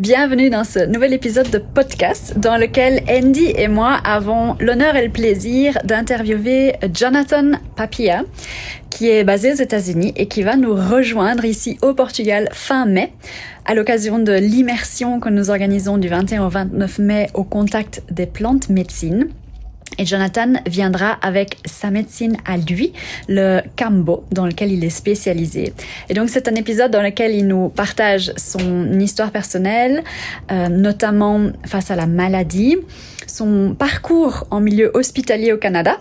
Bienvenue dans ce nouvel épisode de podcast dans lequel Andy et moi avons l'honneur et le plaisir d'interviewer Jonathan Papia, qui est basé aux États-Unis et qui va nous rejoindre ici au Portugal fin mai à l'occasion de l'immersion que nous organisons du 21 au 29 mai au contact des plantes médecines. Et Jonathan viendra avec sa médecine à lui, le Kambo, dans lequel il est spécialisé. Et donc c'est un épisode dans lequel il nous partage son histoire personnelle, notamment face à la maladie, son parcours en milieu hospitalier au Canada,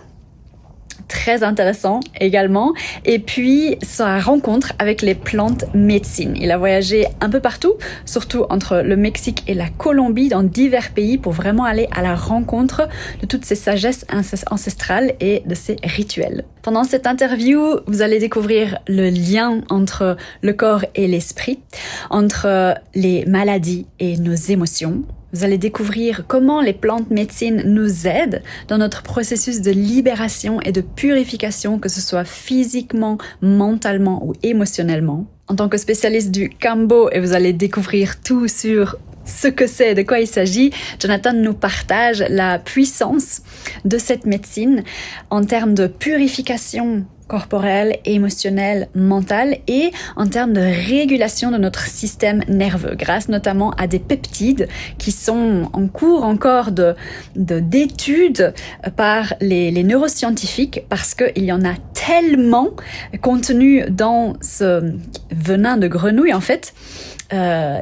très intéressant également, et puis sa rencontre avec les plantes médecines. Il a voyagé un peu partout, surtout entre le Mexique et la Colombie, dans divers pays, pour vraiment aller à la rencontre de toutes ces sagesses ancestrales et de ces rituels. Pendant cette interview, vous allez découvrir le lien entre le corps et l'esprit, entre les maladies et nos émotions. Vous allez découvrir comment les plantes médecines nous aident dans notre processus de libération et de purification, que ce soit physiquement, mentalement ou émotionnellement. En tant que spécialiste du Kambo, et vous allez découvrir tout sur ce que c'est, de quoi il s'agit, Jonathan nous partage la puissance de cette médecine en termes de purification corporelle, émotionnelle, mentale et en termes de régulation de notre système nerveux, grâce notamment à des peptides qui sont en cours encore d'études par les neuroscientifiques, parce qu'il y en a tellement contenus dans ce venin de grenouille en fait,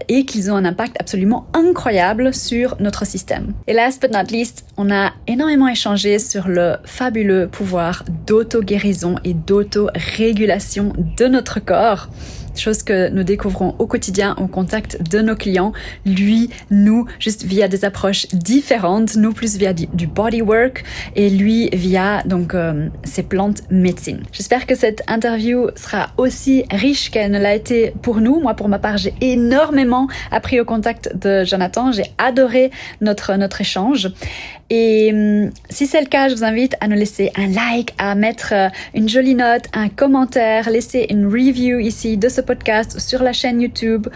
et qu'ils ont un impact absolument incroyable sur notre système. Et last but not least, on a énormément échangé sur le fabuleux pouvoir d'auto-guérison et d'auto-régulation de notre corps, chose que nous découvrons au quotidien au contact de nos clients, lui, nous, juste via des approches différentes, nous plus via du bodywork et lui via donc ces plantes médecines. J'espère que cette interview sera aussi riche qu'elle ne l'a été pour nous. Moi, pour ma part, j'ai énormément appris au contact de Jonathan, j'ai adoré notre échange. Et si c'est le cas, je vous invite à nous laisser un like, à mettre une jolie note, un commentaire, laisser une review ici de ce podcast sur la chaîne YouTube,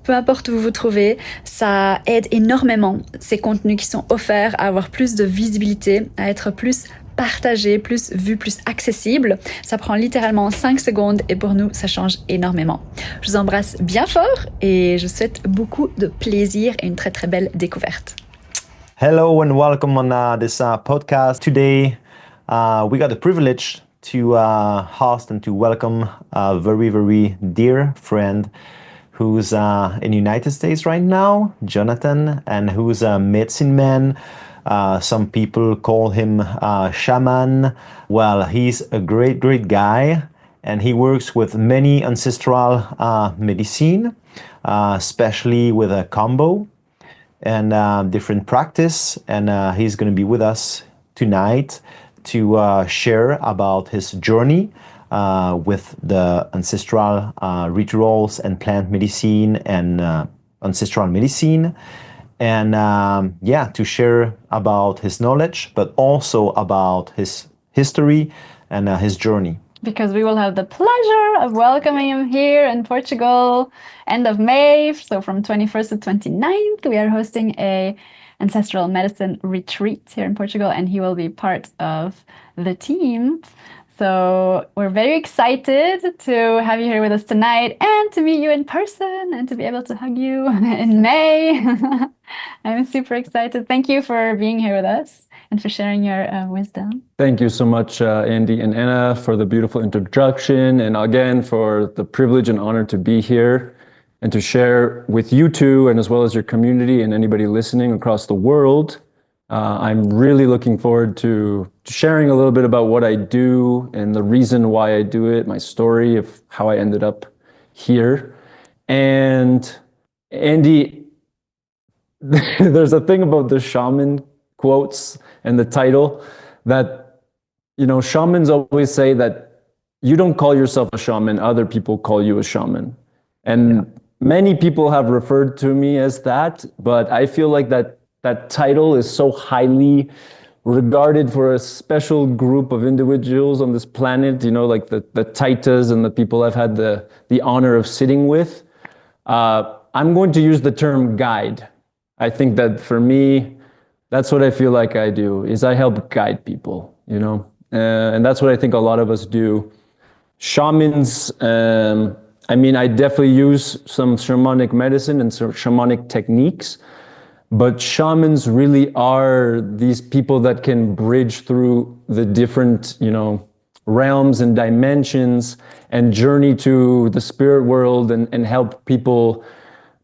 peu importe où vous vous trouvez. Ça aide énormément ces contenus qui sont offerts à avoir plus de visibilité, à être plus partagé, plus vu, plus accessible. Ça prend littéralement 5 secondes et pour nous, ça change énormément. Je vous embrasse bien fort et je souhaite beaucoup de plaisir et une très très belle découverte. Hello and welcome on this podcast. Today, we got the privilege to host and to welcome a very, very dear friend who's in the United States right now, Jonathan, and who's a medicine man. Some people call him shaman. Well, he's a great, great guy, and he works with many ancestral medicine, especially with a Kambo and different practice, and he's going to be with us tonight to share about his journey with the ancestral rituals and plant medicine and ancestral medicine, and to share about his knowledge, but also about his history and his journey. Because we will have the pleasure of welcoming him here in Portugal, end of May. So from 21st to 29th, we are hosting a ancestral medicine retreat here in Portugal, and he will be part of the team. So we're very excited to have you here with us tonight and to meet you in person and to be able to hug you in May. I'm super excited. Thank you for being here with us and for sharing your wisdom. Thank you so much, Andy and Anna, for the beautiful introduction, and again for the privilege and honor to be here and to share with you two, and as well as your community and anybody listening across the world. I'm really looking forward to sharing a little bit about what I do and the reason why I do it, my story of how I ended up here. And Andy, there's a thing about the shaman quotes and the title that, shamans always say that you don't call yourself a shaman, other people call you a shaman. And many people have referred to me as that, but I feel like that title is so highly regarded for a special group of individuals on this planet, like the Taitas and the people I've had the honor of sitting with. I'm going to use the term guide. I think that for me, that's what I feel like I do, is I help guide people, you know? And that's what I think a lot of us do. Shamans, I mean, I definitely use some shamanic medicine and some shamanic techniques, but shamans really are these people that can bridge through the different, you know, realms and dimensions and journey to the spirit world and help people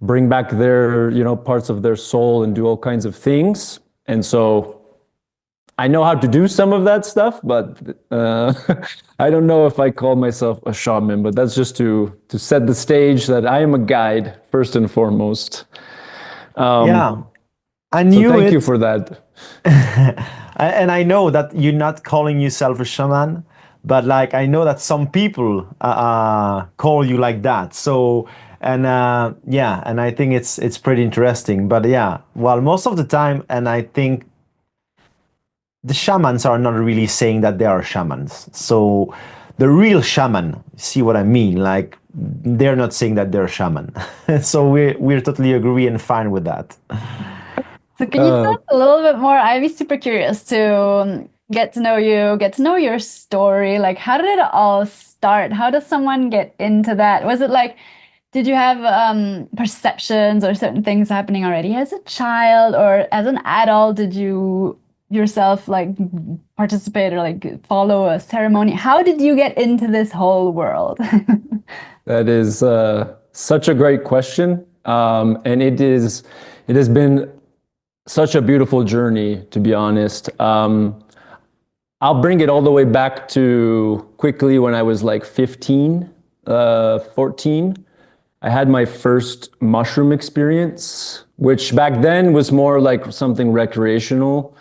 bring back their, you know, parts of their soul and do all kinds of things. And so I know how to do some of that stuff, but I don't know if I call myself a shaman, but that's just to set the stage that I am a guide first and foremost. Yeah, I So knew thank you it. for that. And I know that you're not calling yourself a shaman, but like I know that some people call you like that. So and yeah, and I think it's pretty interesting. But yeah, well, most of the time, and I think the shamans are not really saying that they are shamans. So the real shaman, see what I mean? Like they're not saying that they're shaman. So we're totally agree and fine with that. So can you tell us a little bit more? I'd be super curious to get to know you, get to know your story. Like, how did it all start? How does someone get into that? Was it like, did you have perceptions or certain things happening already as a child, or as an adult, did you yourself like participate or like follow a ceremony? How did you get into this whole world? That is such a great question. And it has been such a beautiful journey, to be honest. I'll bring it all the way back to quickly when I was like 15, 14. I had my first mushroom experience, which back then was more like something recreational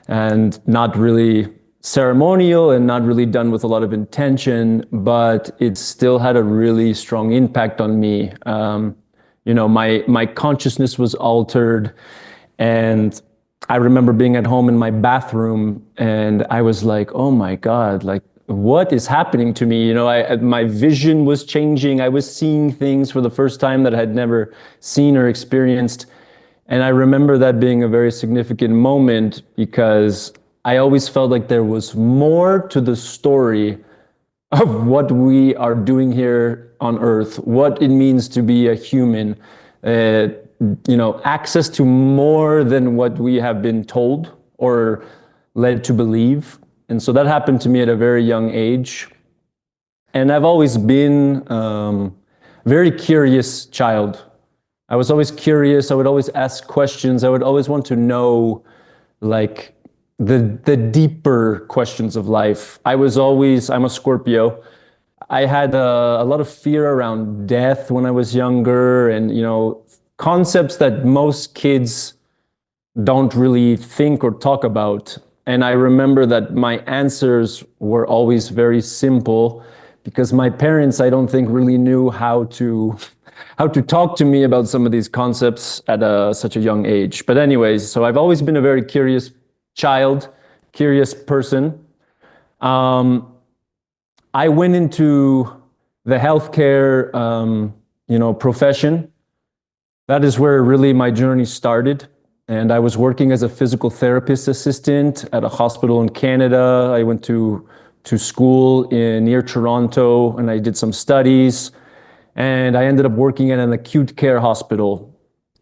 and not really ceremonial and not really done with a lot of intention, but it still had a really strong impact on me. You know, my consciousness was altered, and I remember being at home in my bathroom, and I was like, "Oh my God, like what is happening to me?" You know, my vision was changing. I was seeing things for the first time that I had never seen or experienced. And I remember that being a very significant moment because I always felt like there was more to the story of what we are doing here on Earth, what it means to be a human, you know, access to more than what we have been told or led to believe. And so that happened to me at a very young age. And I've always been very curious child. I was always curious. I would always ask questions. I would always want to know, like, the deeper questions of life. I'm a Scorpio. I had a lot of fear around death when I was younger, and you know, concepts that most kids don't really think or talk about. And I remember that my answers were always very simple because my parents, I don't think, really knew how to talk to me about some of these concepts at such a young age. But anyways, so I've always been a very curious child, curious person. I went into the healthcare, you know, profession. That is where really my journey started. And I was working as a physical therapist assistant at a hospital in Canada. I went to school near Toronto, and I did some studies. And I ended up working at an acute care hospital.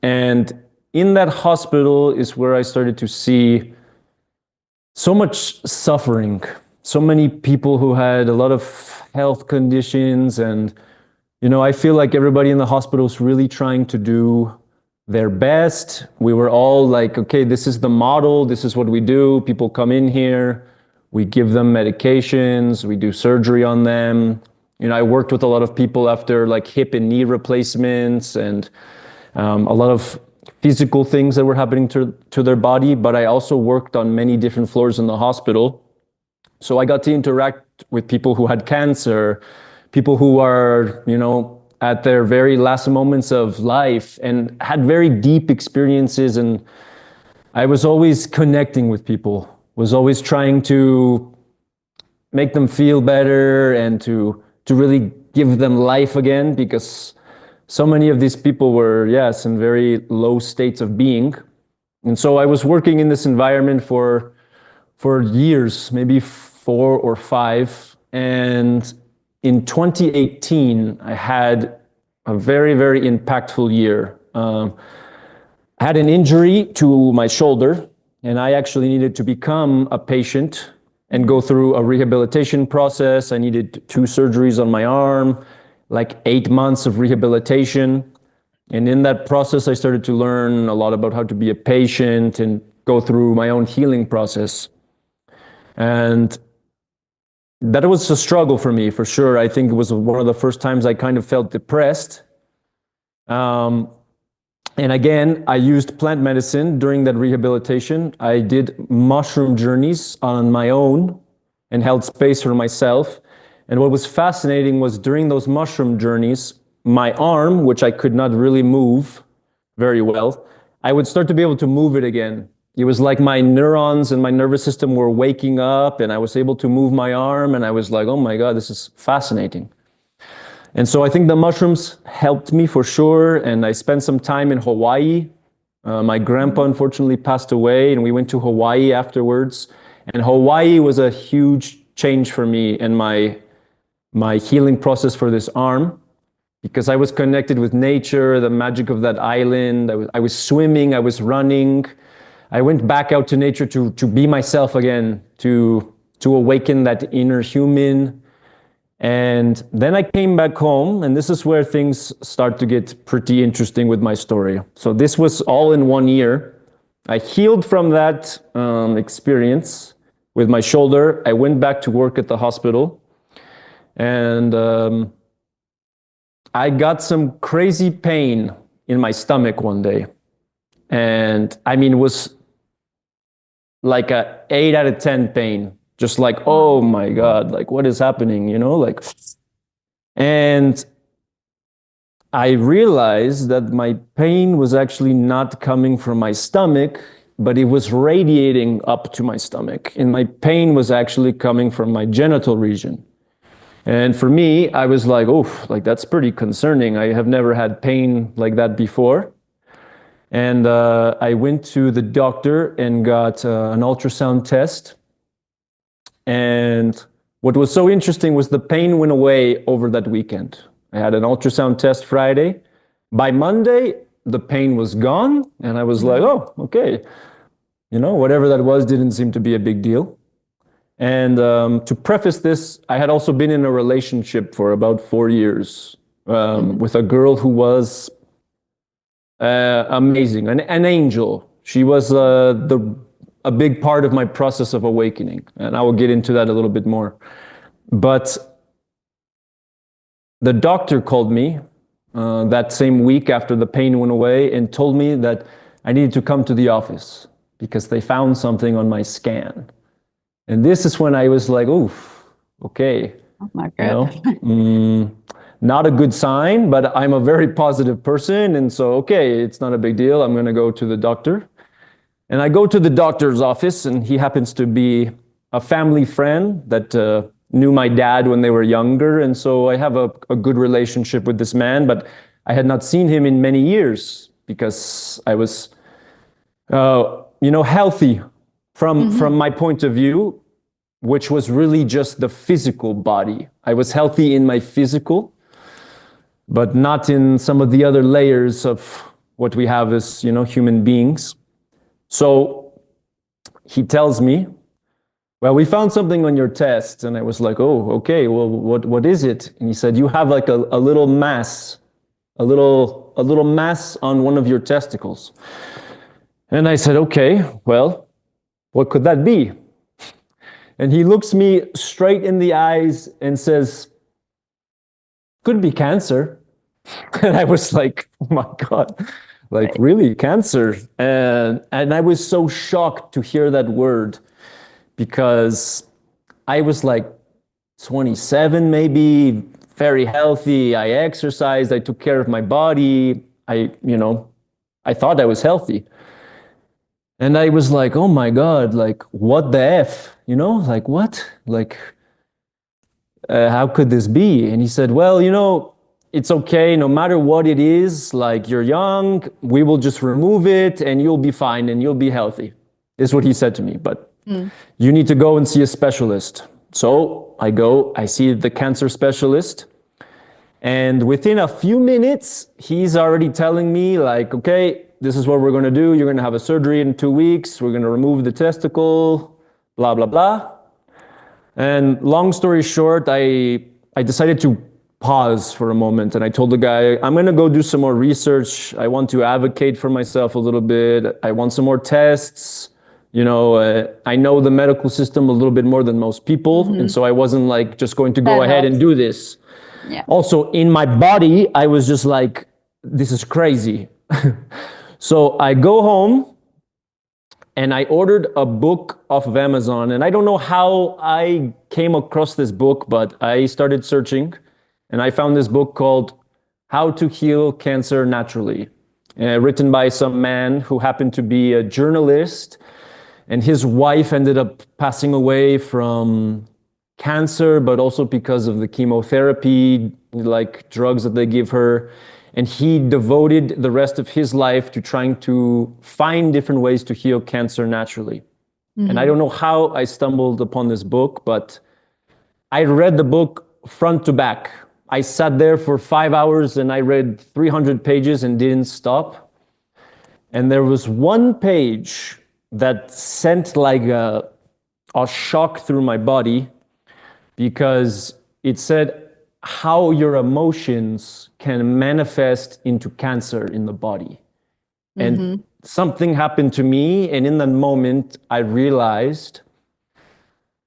And in that hospital is where I started to see so much suffering, so many people who had a lot of health conditions. And, you know, I feel like everybody in the hospital is really trying to do their best. We were all like, okay, this is the model. This is what we do. People come in here. We give them medications. We do surgery on them. You know, I worked with a lot of people after like hip and knee replacements and a lot of physical things that were happening to their body. But I also worked on many different floors in the hospital. So I got to interact with people who had cancer, people who are, you know, at their very last moments of life and had very deep experiences. And I was always connecting with people, was always trying to make them feel better and to really give them life again, because so many of these people were, yes, in very low states of being. And so I was working in this environment for years, maybe 4 or 5. And in 2018, I had a very, very impactful year. I had an injury to my shoulder, and I actually needed to become a patient and go through a rehabilitation process. I needed 2 surgeries on my arm, like 8 months of rehabilitation. And in that process, I started to learn a lot about how to be a patient and go through my own healing process. And that was a struggle for me, for sure. I think it was one of the first times I kind of felt depressed. And again, I used plant medicine during that rehabilitation. I did mushroom journeys on my own and held space for myself. And what was fascinating was during those mushroom journeys, my arm, which I could not really move very well, I would start to be able to move it again. It was like my neurons and my nervous system were waking up, and I was able to move my arm, and I was like, oh my God, this is fascinating. And so I think the mushrooms helped me for sure, and I spent some time in Hawaii. My grandpa unfortunately passed away, and we went to Hawaii afterwards. And Hawaii was a huge change for me in my healing process for this arm, because I was connected with nature, the magic of that island. I was swimming, I was running. I went back out to nature to be myself again, to awaken that inner human. And then I came back home, and this is where things start to get pretty interesting with my story. So this was all in 1 year. I healed from that experience with my shoulder. I went back to work at the hospital, and I got some crazy pain in my stomach one day. And I mean, it was like a 8 out of 10 pain. Just like, oh my God, like what is happening, you know, like. And I realized that my pain was actually not coming from my stomach, but it was radiating up to my stomach. And my pain was actually coming from my genital region. And for me, I was like, oh, like that's pretty concerning. I have never had pain like that before. And I went to the doctor and got an ultrasound test. And what was so interesting was the pain went away over that weekend. I had an ultrasound test Friday. By Monday, the pain was gone. And I was like, oh, okay. You know, whatever that was didn't seem to be a big deal. And to preface this, I had also been in a relationship for about 4 years with a girl who was amazing, an angel. She was a big part of my process of awakening, and I will get into that a little bit more. But the doctor called me that same week after the pain went away and told me that I needed to come to the office because they found something on my scan. And this is when I was like, oof, okay. Oh my God. You know, not a good sign, but I'm a very positive person. And so, okay, it's not a big deal. I'm going to go to the doctor. And I go to the doctor's office, and he happens to be a family friend that knew my dad when they were younger. And so I have a good relationship with this man, but I had not seen him in many years because I was, healthy from my point of view, which was really just the physical body. I was healthy in my physical, but not in some of the other layers of what we have as, human beings. So he tells me, well, we found something on your test. And I was like, oh, okay, well, what is it? And he said, you have like a little mass, a little mass on one of your testicles. And I said, okay, well, what could that be? And he looks me straight in the eyes and says, could be cancer. And I was like, oh my God. Like, really, cancer? And I was so shocked to hear that word, because I was like 27 maybe, very healthy. I exercised, I took care of my body. I thought I was healthy. And I was like, oh my God, like, what the F? Like, what? Like, how could this be? And he said, well, it's okay, no matter what it is, like you're young, we will just remove it and you'll be fine and you'll be healthy, is what he said to me. But you need to go and see a specialist. So I go, I see the cancer specialist. And within a few minutes, he's already telling me like, okay, this is what we're going to do. You're going to have a surgery in 2 weeks. We're going to remove the testicle, blah, blah, blah. And long story short, I decided to pause for a moment. And I told the guy, I'm going to go do some more research. I want to advocate for myself a little bit. I want some more tests. I know the medical system a little bit more than most people. And so I wasn't like just going to go ahead and do this. Yeah. Also, in my body, I was just like, this is crazy. So I go home and I ordered a book off of Amazon. And I don't know how I came across this book, but I started searching and I found this book called How to Heal Cancer Naturally, written by some man who happened to be a journalist. And his wife ended up passing away from cancer, but also because of the chemotherapy, like drugs that they give her. And he devoted the rest of his life to trying to find different ways to heal cancer naturally. And I don't know how I stumbled upon this book, but I read the book front to back. I sat there for 5 hours and I read 300 pages and didn't stop. And there was one page that sent like a shock through my body, because it said how your emotions can manifest into cancer in the body. And something happened to me, and in that moment I realized,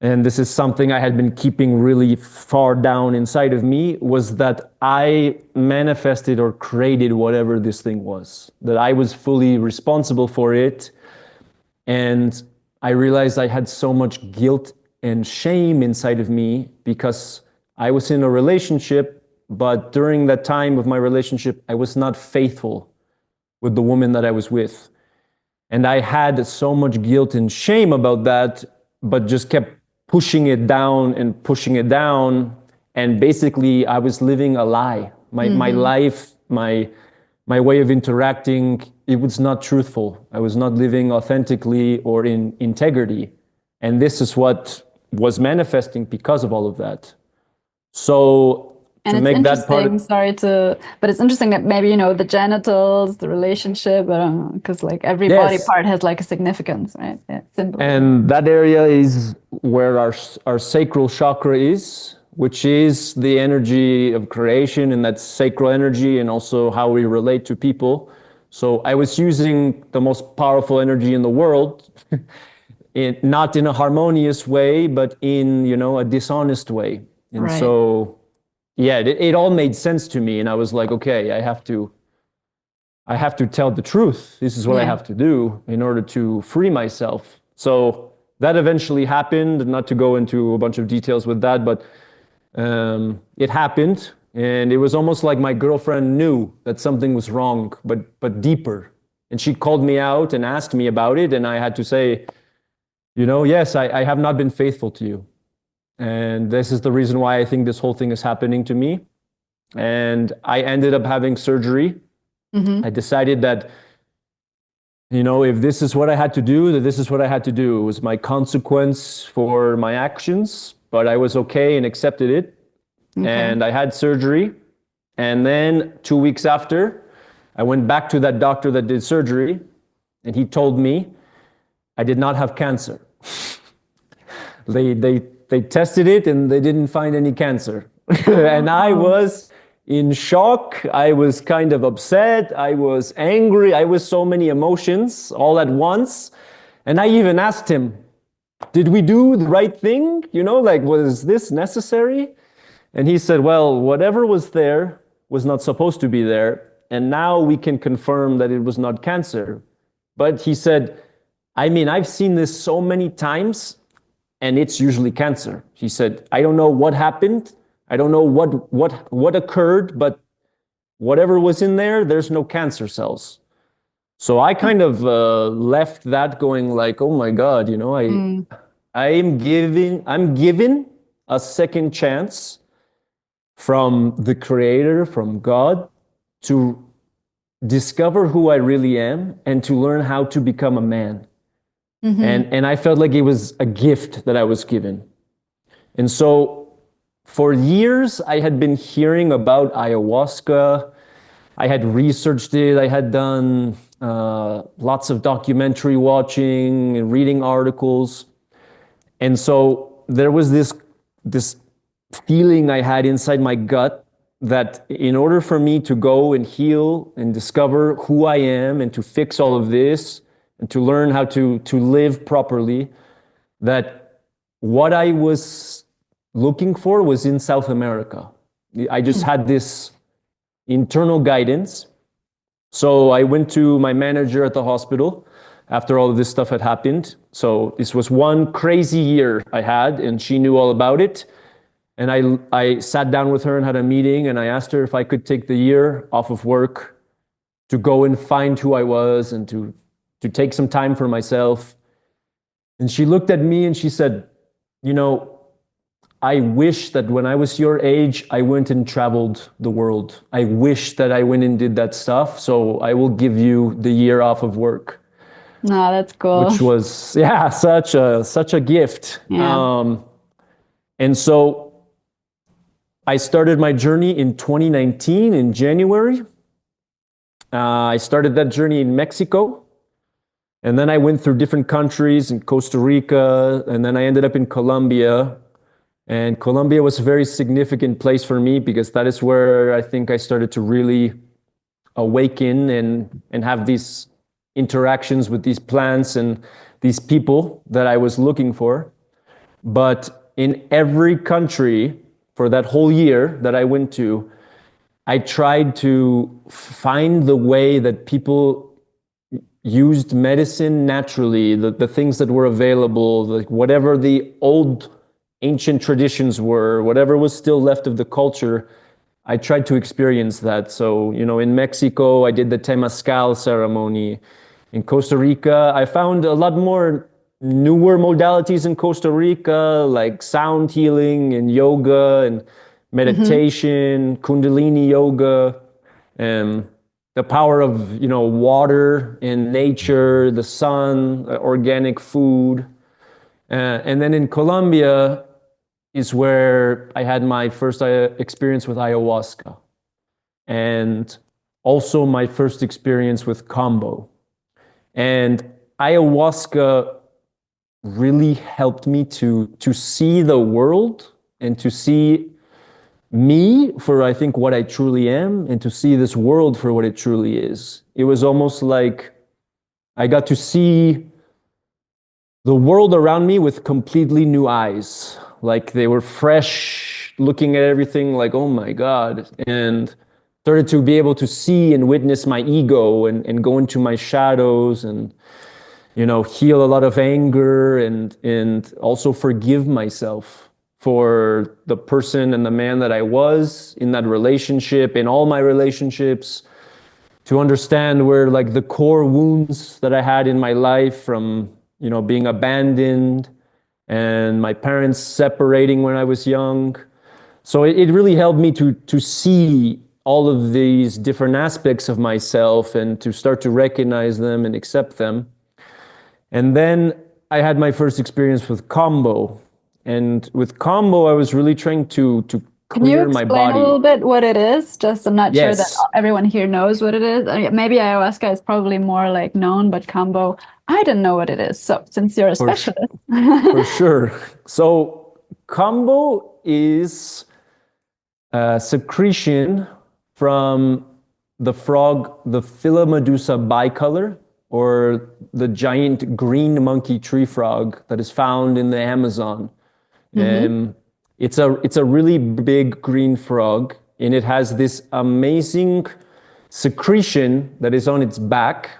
and this is something I had been keeping really far down inside of me, was that I manifested or created whatever this thing was, that I was fully responsible for it. And I realized I had so much guilt and shame inside of me because I was in a relationship, but during that time of my relationship, I was not faithful with the woman that I was with. And I had so much guilt and shame about that, but just kept pushing it down and pushing it down. And basically, I was living a lie. My life, my way of interacting, it was not truthful. I was not living authentically or in integrity. And this is what was manifesting because of all of that. So and to it's make that part, but it's interesting that maybe, the genitals, the relationship, because like every body part has like a significance, right? Yeah, symbol. And that area is where our sacral chakra is, which is the energy of creation, and that's sacral energy, and also how we relate to people. So I was using the most powerful energy in the world, not in a harmonious way, but in, a dishonest way. And so, yeah, it all made sense to me. And I was like, okay, I have to tell the truth. This is what I have to do in order to free myself. So that eventually happened, not to go into a bunch of details with that, but it happened. And it was almost like my girlfriend knew that something was wrong, but deeper. And she called me out and asked me about it. And I had to say, yes, I have not been faithful to you. And this is the reason why I think this whole thing is happening to me. And I ended up having surgery. I decided that, if this is what I had to do, that this is what I had to do. It was my consequence for my actions, but I was okay and accepted it. And I had surgery. And then 2 weeks after, I went back to that doctor that did surgery, and he told me I did not have cancer. They tested it and they didn't find any cancer. And I was in shock. I was kind of upset. I was angry. I was so many emotions all at once. And I even asked him, did we do the right thing? Was this necessary? And he said, well, whatever was there was not supposed to be there. And now we can confirm that it was not cancer. But he said, I've seen this so many times, and it's usually cancer. He said, I don't know what happened. I don't know what occurred, but whatever was in there, there's no cancer cells. So I kind of left that going like, oh my God, I'm given a second chance from the Creator, from God, to discover who I really am and to learn how to become a man. And I felt like it was a gift that I was given. And so for years, I had been hearing about ayahuasca. I had researched it. I had done lots of documentary watching and reading articles. And so there was this feeling I had inside my gut that in order for me to go and heal and discover who I am and to fix all of this and to learn how to live properly, that what I was looking for was in South America. I just had this internal guidance. So I went to my manager at the hospital after all of this stuff had happened. So this was one crazy year I had, and she knew all about it. And I sat down with her and had a meeting, and I asked her if I could take the year off of work to go and find who I was and to take some time for myself. And she looked at me and she said, you know, I wish that when I was your age, I went and traveled the world. I wish that I went and did that stuff. So I will give you the year off of work. No, that's cool. Which was, yeah, such a gift. Yeah. And so I started my journey in 2019 in January. I started that journey in Mexico. And then I went through different countries in Costa Rica. And then I ended up in Colombia. And Colombia was a very significant place for me because that is where I think I started to really awaken and have these interactions with these plants and these people that I was looking for. But in every country for that whole year that I went to, I tried to find the way that people used medicine naturally, the things that were available, like whatever the old ancient traditions were, whatever was still left of the culture, I tried to experience that. So, you know, in Mexico, I did the Temazcal ceremony. In Costa Rica, I found a lot more newer modalities in Costa Rica, like sound healing and yoga and meditation, Kundalini yoga, and the power of, you know, water and nature, the sun, organic food. And then in Colombia is where I had my first experience with ayahuasca, and also my first experience with Kambo. And ayahuasca really helped me to see the world and to see me for, I think, what I truly am, and to see this world for what it truly is. It was almost like I got to see the world around me with completely new eyes. Like they were fresh, looking at everything like, oh my God. And started to be able to see and witness my ego and go into my shadows and, you know, heal a lot of anger and also forgive myself for the person and the man that I was in that relationship, in all my relationships, to understand where like the core wounds that I had in my life from, you know, being abandoned and my parents separating when I was young. So it really helped me to see all of these different aspects of myself and to start to recognize them and accept them. And then I had my first experience with Kambo. And with Kambo, I was really trying to clear my body. Can you explain a little bit what it is? Just, I'm not sure that everyone here knows what it is. Maybe ayahuasca is probably more like known, but Kambo, I don't know what it is. So since you're a specialist. For sure. So Kambo is a secretion from the frog, the Philomedusa bicolor, or the giant green monkey tree frog that is found in the Amazon. It's a really big green frog, and it has this amazing secretion that is on its back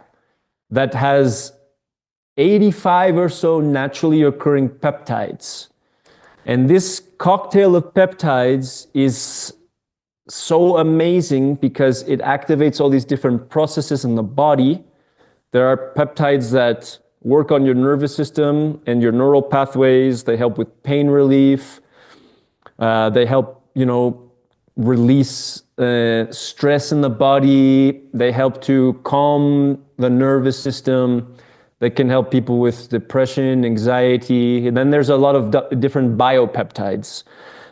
that has 85 or so naturally occurring peptides. And this cocktail of peptides is so amazing because it activates all these different processes in the body. There are peptides that work on your nervous system and your neural pathways. They help with pain relief. They help, you know, release stress in the body. They help to calm the nervous system. They can help people with depression, anxiety. And then there's a lot of different biopeptides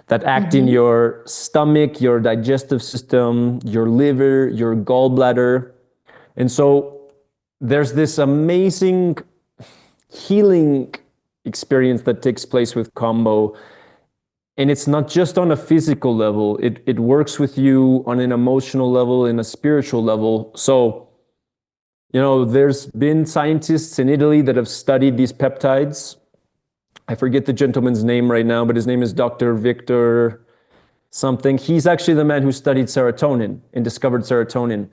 that act in your stomach, your digestive system, your liver, your gallbladder. And so there's this amazing healing experience that takes place with Kambo. And it's not just on a physical level, it works with you on an emotional level, in a spiritual level. So, there's been scientists in Italy that have studied these peptides. I forget the gentleman's name right now, but his name is Dr. Victor something. He's actually the man who studied serotonin and discovered serotonin.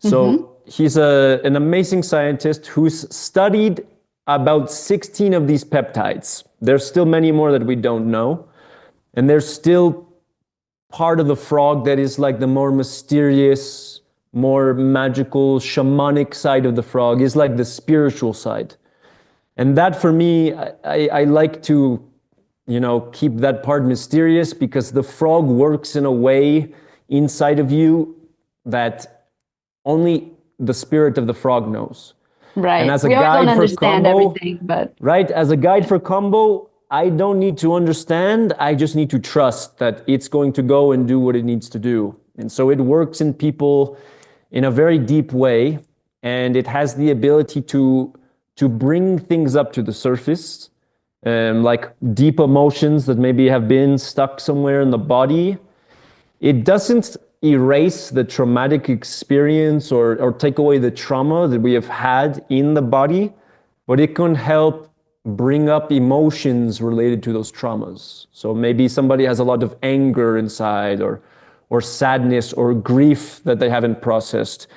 So he's an amazing scientist who's studied about 16 of these peptides. There's still many more that we don't know. And there's still part of the frog that is like the more mysterious, more magical, shamanic side of the frog, is like the spiritual side. And that for me, I like to, keep that part mysterious, because the frog works in a way inside of you that only the spirit of the frog knows. Right. And as a we guide don't for understand Kambo, everything, but right, as a guide for Kambo, I don't need to understand. I just need to trust that it's going to go and do what it needs to do. And so it works in people in a very deep way, and it has the ability to bring things up to the surface, like deep emotions that maybe have been stuck somewhere in the body. It doesn't erase the traumatic experience or take away the trauma that we have had in the body, but it can help bring up emotions related to those traumas. So maybe somebody has a lot of anger inside, or sadness or grief that they haven't processed,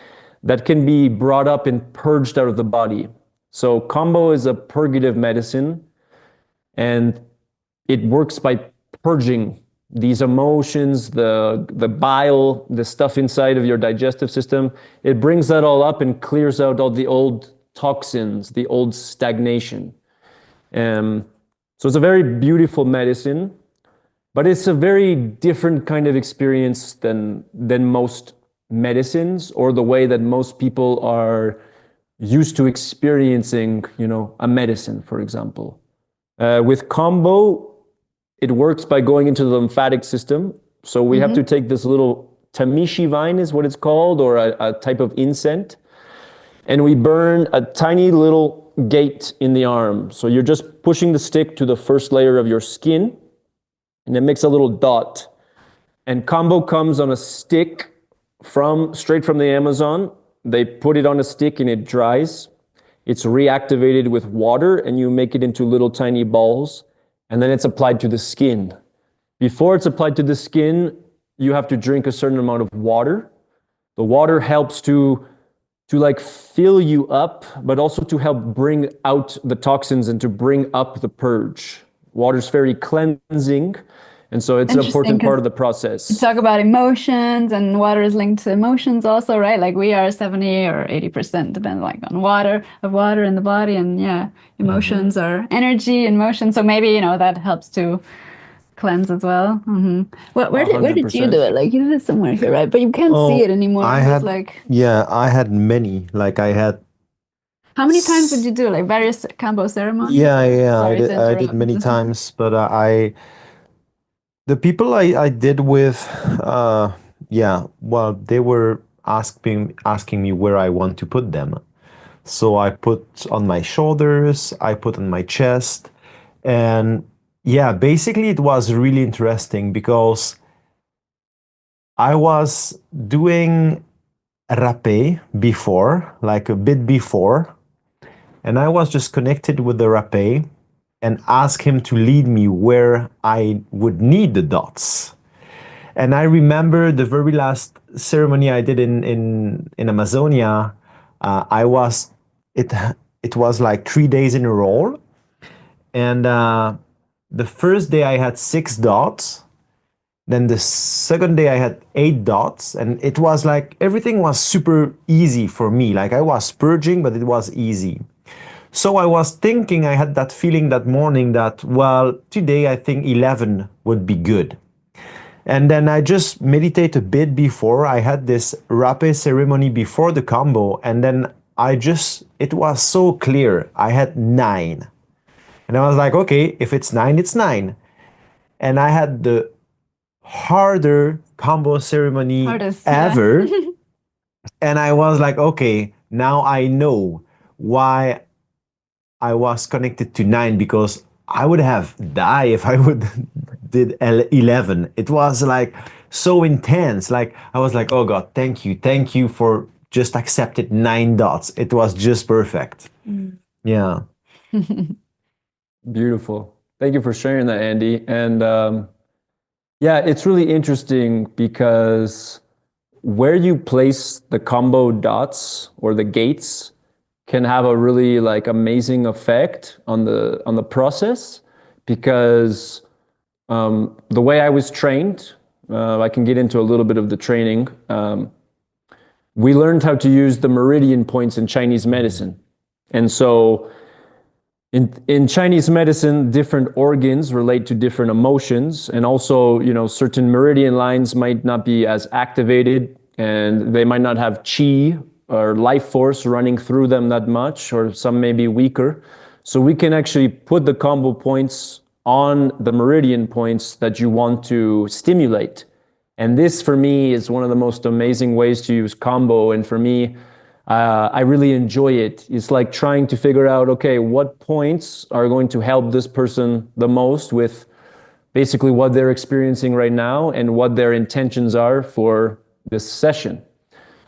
that can be brought up and purged out of the body. So Kambo is a purgative medicine, and it works by purging these emotions, the bile, the stuff inside of your digestive system. It brings that all up and clears out all the old toxins, the old stagnation. So it's a very beautiful medicine, but it's a very different kind of experience than most medicines, or the way that most people are used to experiencing, a medicine, for example. With Kambo, it works by going into the lymphatic system. So we have to take this little tamishi vine, is what it's called, or a type of incense, and we burn a tiny little gate in the arm. So you're just pushing the stick to the first layer of your skin, and it makes a little dot. And Kambo comes on a stick straight from the Amazon. They put it on a stick and it dries. It's reactivated with water, and you make it into little tiny balls, and then it's applied to the skin. Before it's applied to the skin, you have to drink a certain amount of water. The water helps to like fill you up, but also to help bring out the toxins and to bring up the purge. Water's very cleansing, and so it's an important part of the process. You talk about emotions, and water is linked to emotions also, right? Like we are 70 or 80% depends on water in the body, and emotions are energy and motion. So maybe that helps to cleanse as well. Where did you do it? Like you did it somewhere here, right? But you can't see it anymore. I had many. How many times did you do like various Kambo ceremonies? I did many times, but the people I did with, they were asking me where I want to put them. So I put on my shoulders, I put on my chest, and basically it was really interesting, because I was doing rapé before, like a bit before, and I was just connected with the rapé and ask him to lead me where I would need the dots. And I remember the very last ceremony I did in Amazonia. It was like 3 days in a row, and the first day I had 6 dots. Then the second day I had 8 dots, and it was like everything was super easy for me. Like I was purging, but it was easy. So I was thinking, I had that feeling that morning that, today I think 11 would be good. And then I just meditate a bit before. I had this rapé ceremony before the combo, and then it was so clear. I had 9. And I was like, okay, if it's 9, it's 9. And I had the harder combo ceremony Hardest, ever. yeah. And I was like, okay, now I know why I was connected to 9, because I would have died if I would did 11. It was like so intense. Like I was like, oh God, thank you for just accepted 9 dots. It was just perfect. Yeah. Beautiful. Thank you for sharing that, Andy. And yeah, it's really interesting because where you place the combo dots or the gates can have a really like amazing effect on the process, because the way I was trained, I can get into a little bit of the training. We learned how to use the meridian points in Chinese medicine, and so in Chinese medicine, different organs relate to different emotions, and also, certain meridian lines might not be as activated, and they might not have qi or life force running through them that much, or some may be weaker. So we can actually put the combo points on the meridian points that you want to stimulate. And this, for me, is one of the most amazing ways to use combo. And for me, I really enjoy it. It's like trying to figure out, okay, what points are going to help this person the most with basically what they're experiencing right now and what their intentions are for this session.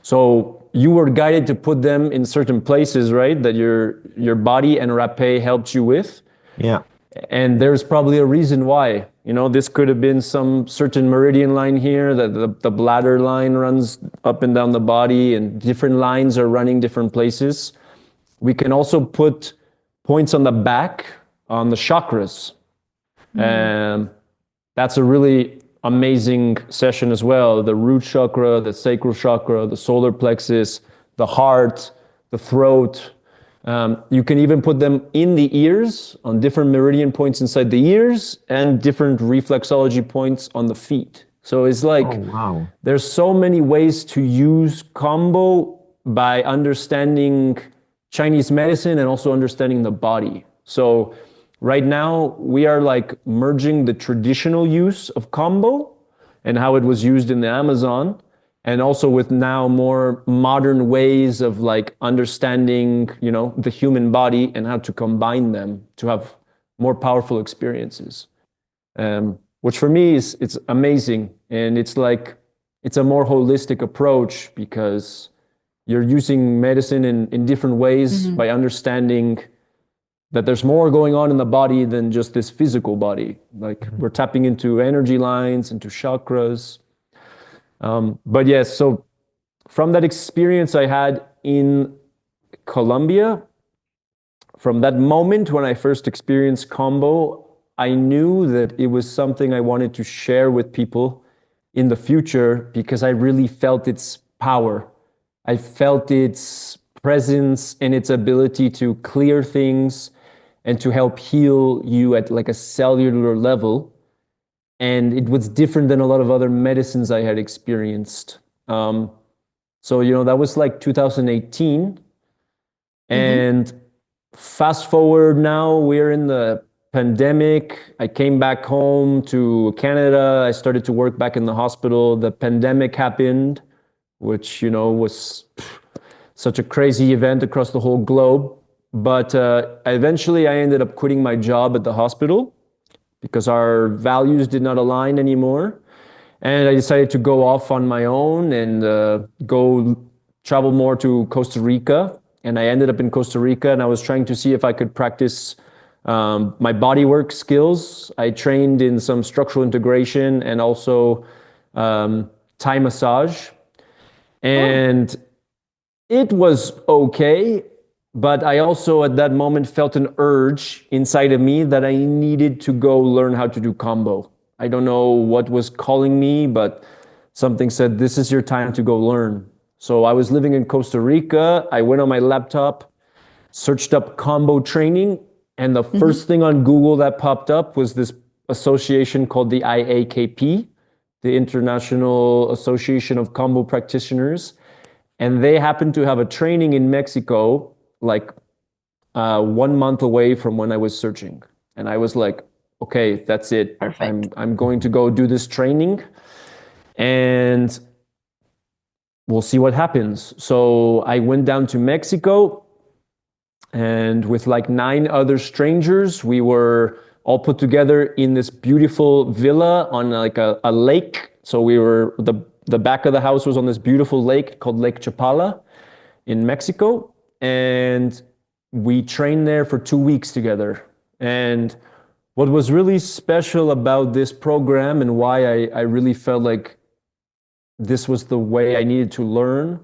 So you were guided to put them in certain places, right? That your body and rapé helped you with. Yeah. And there's probably a reason why. This could have been some certain meridian line here, that the bladder line runs up and down the body, and different lines are running different places. We can also put points on the back, on the chakras. And that's a really amazing session as well. The root chakra, the sacral chakra, the solar plexus, the heart, the throat. You can even put them in the ears, on different meridian points inside the ears, and different reflexology points on the feet. So it's like, Oh, wow. there's so many ways to use combo by understanding Chinese medicine and also understanding the body. So right now we are like merging the traditional use of combo and how it was used in the Amazon, and also with now more modern ways of like understanding, the human body and how to combine them to have more powerful experiences. Which for me it's amazing, and it's a more holistic approach, because you're using medicine in different ways by understanding that there's more going on in the body than just this physical body. Like we're tapping into energy lines, into chakras. But yes, so from that experience I had in Colombia, from that moment when I first experienced combo, I knew that it was something I wanted to share with people in the future, because I really felt its power. I felt its presence and its ability to clear things and to help heal you at like a cellular level. And it was different than a lot of other medicines I had experienced. So, that was like 2018. And fast forward now, we're in the pandemic. I came back home to Canada. I started to work back in the hospital. The pandemic happened, which, was such a crazy event across the whole globe. But eventually I ended up quitting my job at the hospital, because our values did not align anymore. And I decided to go off on my own and go travel more to Costa Rica. And I ended up in Costa Rica, and I was trying to see if I could practice my bodywork skills. I trained in some structural integration and also Thai massage. And it was okay. But I also at that moment felt an urge inside of me that I needed to go learn how to do combo. I don't know what was calling me, but something said, this is your time to go learn. So I was living in Costa Rica. I went on my laptop, searched up combo training, and the first thing on Google that popped up was this association called the IAKP, the International Association of Kambo Practitioners, and they happened to have a training in Mexico, like 1 month away from when I was searching. And I was like, okay, that's it. Perfect. I'm going to go do this training, and we'll see what happens. So I went down to Mexico, and with like 9 other strangers, we were all put together in this beautiful villa on like a lake. So we were, the back of the house was on this beautiful lake called Lake Chapala in Mexico. And we trained there for 2 weeks together. And what was really special about this program, and why I really felt like this was the way I needed to learn,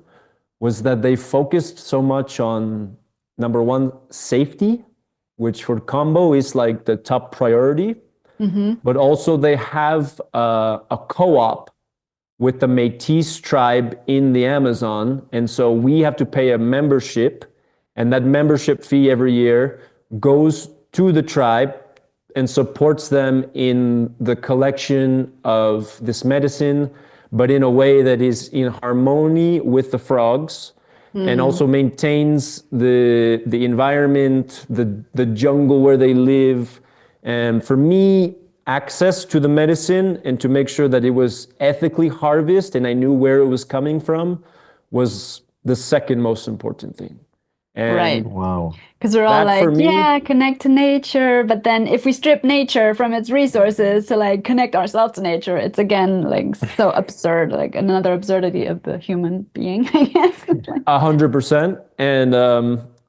was that they focused so much on, number one, safety, which for Kambo is like the top priority. But also they have a co-op with the Métis tribe in the Amazon. And so we have to pay a membership, and that membership fee every year goes to the tribe and supports them in the collection of this medicine, but in a way that is in harmony with the frogs, and also maintains the environment, the jungle where they live. And for me, access to the medicine and to make sure that it was ethically harvested and I knew where it was coming from was the second most important thing. And Right. Wow. Because we're all that for like, me- yeah, connect to nature. But then if we strip nature from its resources to like connect ourselves to nature, it's again like so absurd, like another absurdity of the human being, I guess. 100%. And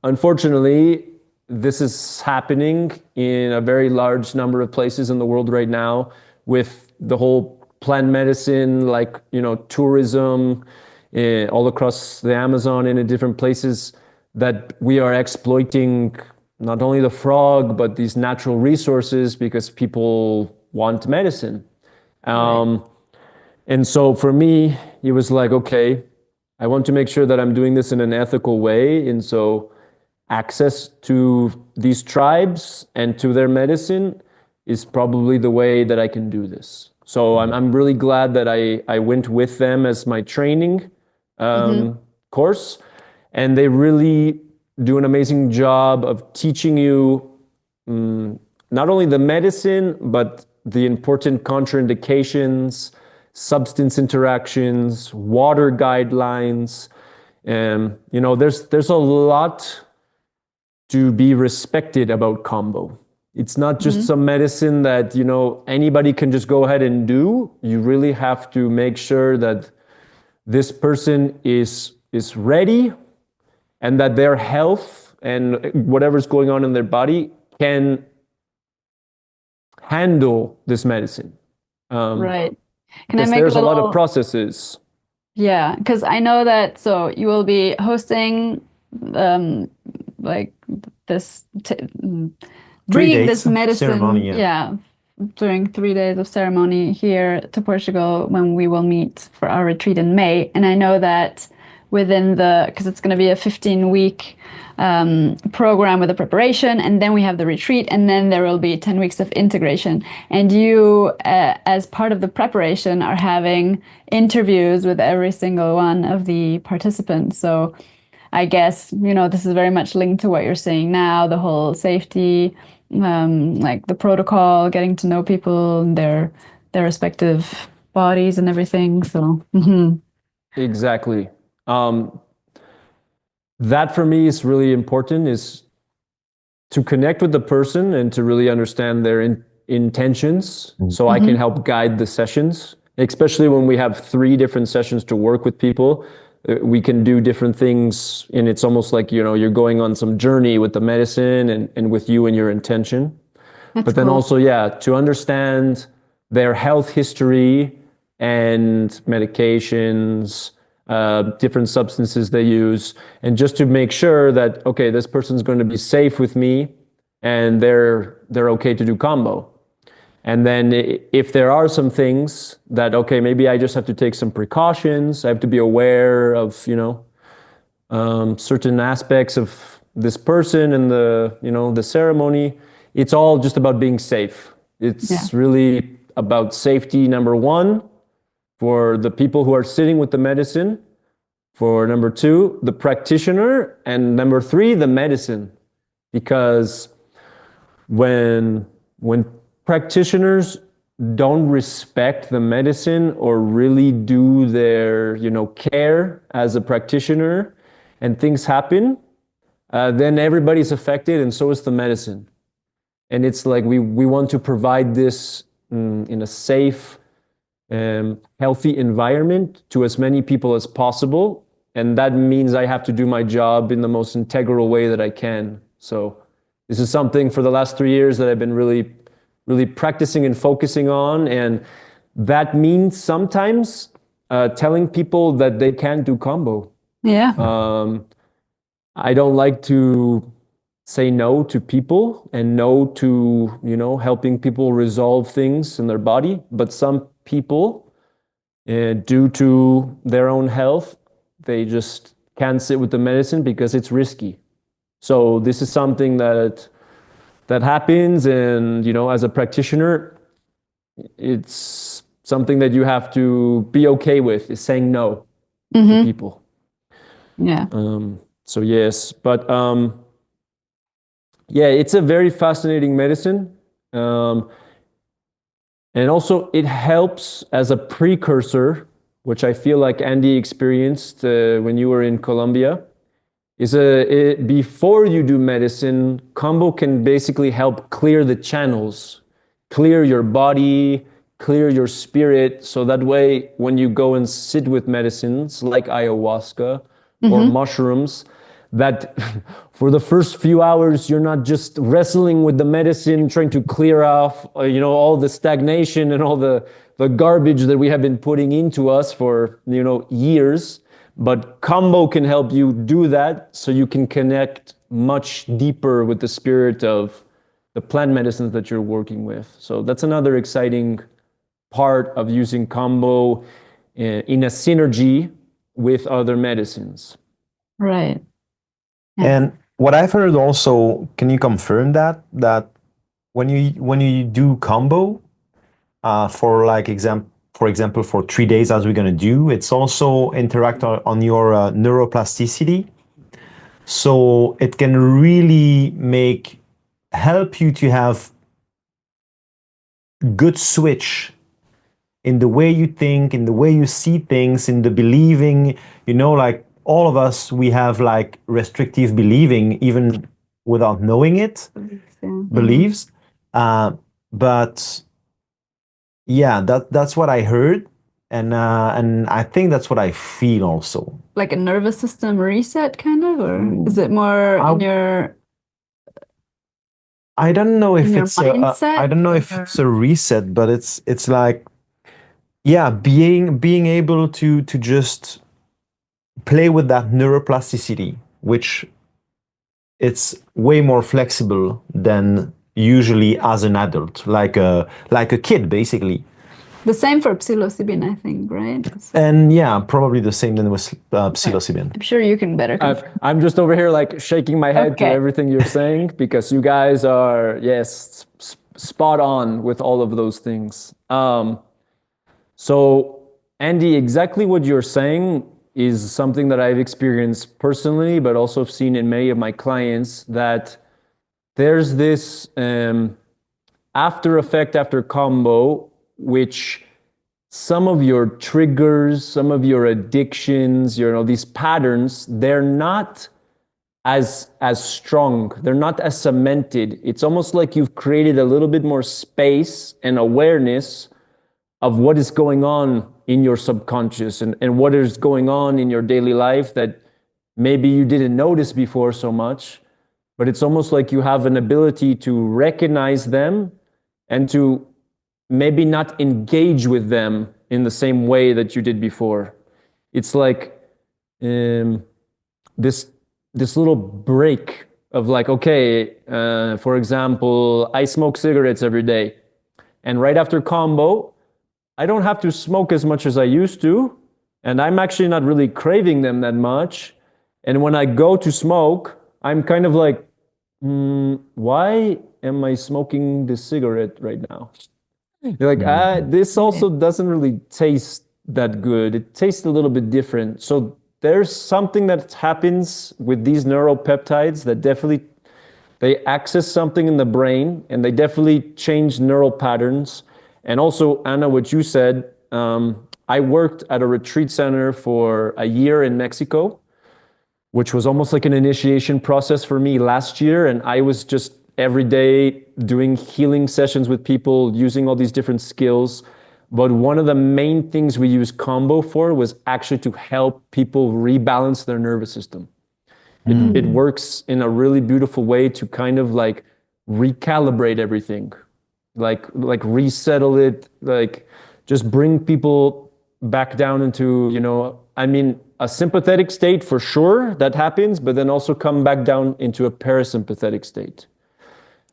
unfortunately, this is happening in a very large number of places in the world right now, with the whole plant medicine, like, tourism all across the Amazon and in different places, that we are exploiting not only the frog, but these natural resources because people want medicine. And so for me, it was like, okay, I want to make sure that I'm doing this in an ethical way. And so access to these tribes and to their medicine is probably the way that I can do this. So I'm really glad that I went with them as my training course. And they really do an amazing job of teaching you not only the medicine, but the important contraindications, substance interactions, water guidelines. There's a lot to be respected about Kambo. It's not just some medicine that, anybody can just go ahead and do. You really have to make sure that this person is ready, and that their health and whatever's going on in their body can handle this medicine. Right. Can I Because make there's a a lot little... of processes. Yeah, because I know that, so you will be hosting like this, bringing this medicine, ceremony, yeah. during 3 days of ceremony here to Portugal when we will meet for our retreat in May. And I know that within because it's going to be a 15-week program with a preparation, and then we have the retreat, and then there will be 10 weeks of integration. And you, as part of the preparation, are having interviews with every single one of the participants. So I guess, this is very much linked to what you're saying now, the whole safety, like the protocol, getting to know people and their respective bodies and everything. So, Exactly. That for me is really important, is to connect with the person and to really understand their intentions, so I can help guide the sessions, especially when we have 3 different sessions to work with people. We can do different things, and it's almost like, you're going on some journey with the medicine and with you and your intention. But then also, to understand their health history and medications, different substances they use, and just to make sure that, okay, this person's going to be safe with me and they're okay to do Kambo. And then if there are some things that, okay, maybe I just have to take some precautions, I have to be aware of, certain aspects of this person and the ceremony. It's all just about being safe. It's really about safety, number one, for the people who are sitting with the medicine, for number 2, the practitioner, and number 3, the medicine. Because when practitioners don't respect the medicine or really do their care as a practitioner, and things happen, then everybody's affected, and so is the medicine. And it's like we want to provide this in a safe, healthy environment to as many people as possible. And that means I have to do my job in the most integral way that I can. So this is something for the last 3 years that I've been really, really practicing and focusing on. And that means sometimes telling people that they can't do Kambo. Yeah. I don't like to say no to people and no to, helping people resolve things in their body. But some people, due to their own health, they just can't sit with the medicine because it's risky. So this is something that happens, and as a practitioner, it's something that you have to be okay with, is saying no to people. Yeah. So yes, but yeah, it's a very fascinating medicine, and also it helps as a precursor, which I feel like Andy experienced when you were in Colombia. Before you do medicine, Kambo can basically help clear the channels, clear your body, clear your spirit, so that way when you go and sit with medicines like ayahuasca or mushrooms, that for the first few hours you're not just wrestling with the medicine, trying to clear off all the stagnation and all the garbage that we have been putting into us for years. But Kambo can help you do that, so you can connect much deeper with the spirit of the plant medicines that you're working with. So that's another exciting part of using Kambo in a synergy with other medicines. Right. And what I've heard also, can you confirm that when you do Kambo, for example, for 3 days, as we're going to do, it's also interact on your neuroplasticity. So it can really help you to have good switch in the way you think, in the way you see things, in the believing, like all of us, we have like restrictive believing, even without knowing it, beliefs. But yeah, that's what I heard, and I think that's what I feel also. Like a nervous system reset, kind of, or is it more in your? I don't know if it's mindset, I don't know if it's a reset, but it's like, yeah, being able to just play with that neuroplasticity, which it's way more flexible than usually as an adult, like a kid, basically. The same for psilocybin, I think, right? And yeah, probably the same than with psilocybin. I'm sure you can better. I'm just over here like shaking my head to everything you're saying, because you guys are, yes, spot on with all of those things. So Andy, exactly what you're saying is something that I've experienced personally, but also have seen in many of my clients, that there's this after effect after Kambo, which some of your triggers, some of your addictions, these patterns, they're not as strong. They're not as cemented. It's almost like you've created a little bit more space and awareness of what is going on in your subconscious and what is going on in your daily life that maybe you didn't notice before so much. But it's almost like you have an ability to recognize them and to maybe not engage with them in the same way that you did before. It's like this little break of like, okay, for example, I smoke cigarettes every day. And right after Kambo, I don't have to smoke as much as I used to. And I'm actually not really craving them that much. And when I go to smoke, I'm kind of like, why am I smoking this cigarette right now? You're like, this also doesn't really taste that good. It tastes a little bit different. So there's something that happens with these neuropeptides that definitely they access something in the brain and they definitely change neural patterns. And also, Anna, what you said, I worked at a retreat center for a year in Mexico, which was almost like an initiation process for me last year. And I was just every day doing healing sessions with people, using all these different skills. But one of the main things we used Kambo for was actually to help people rebalance their nervous system. It works in a really beautiful way to kind of like recalibrate everything, like resettle it, like just bring people back down into, I mean, a sympathetic state for sure, that happens, but then also come back down into a parasympathetic state.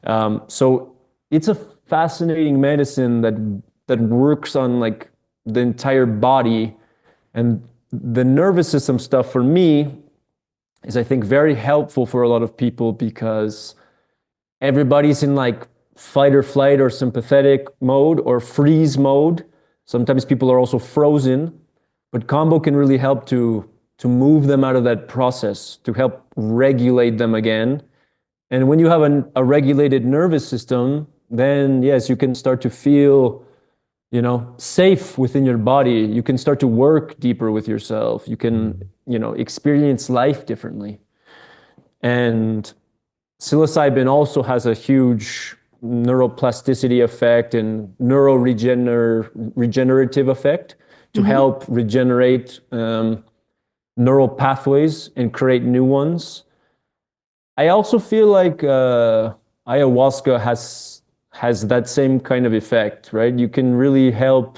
So it's a fascinating medicine that works on like the entire body. And the nervous system stuff for me is, I think, very helpful for a lot of people because everybody's in like fight or flight or sympathetic mode or freeze mode. Sometimes people are also frozen, but Kambo can really help to move them out of that process, to help regulate them again. And when you have a regulated nervous system, then yes, you can start to feel, safe within your body. You can start to work deeper with yourself. You can, experience life differently. And psilocybin also has a huge neuroplasticity effect and regenerative effect to help regenerate neural pathways and create new ones. I also feel like ayahuasca has that same kind of effect, right? You can really help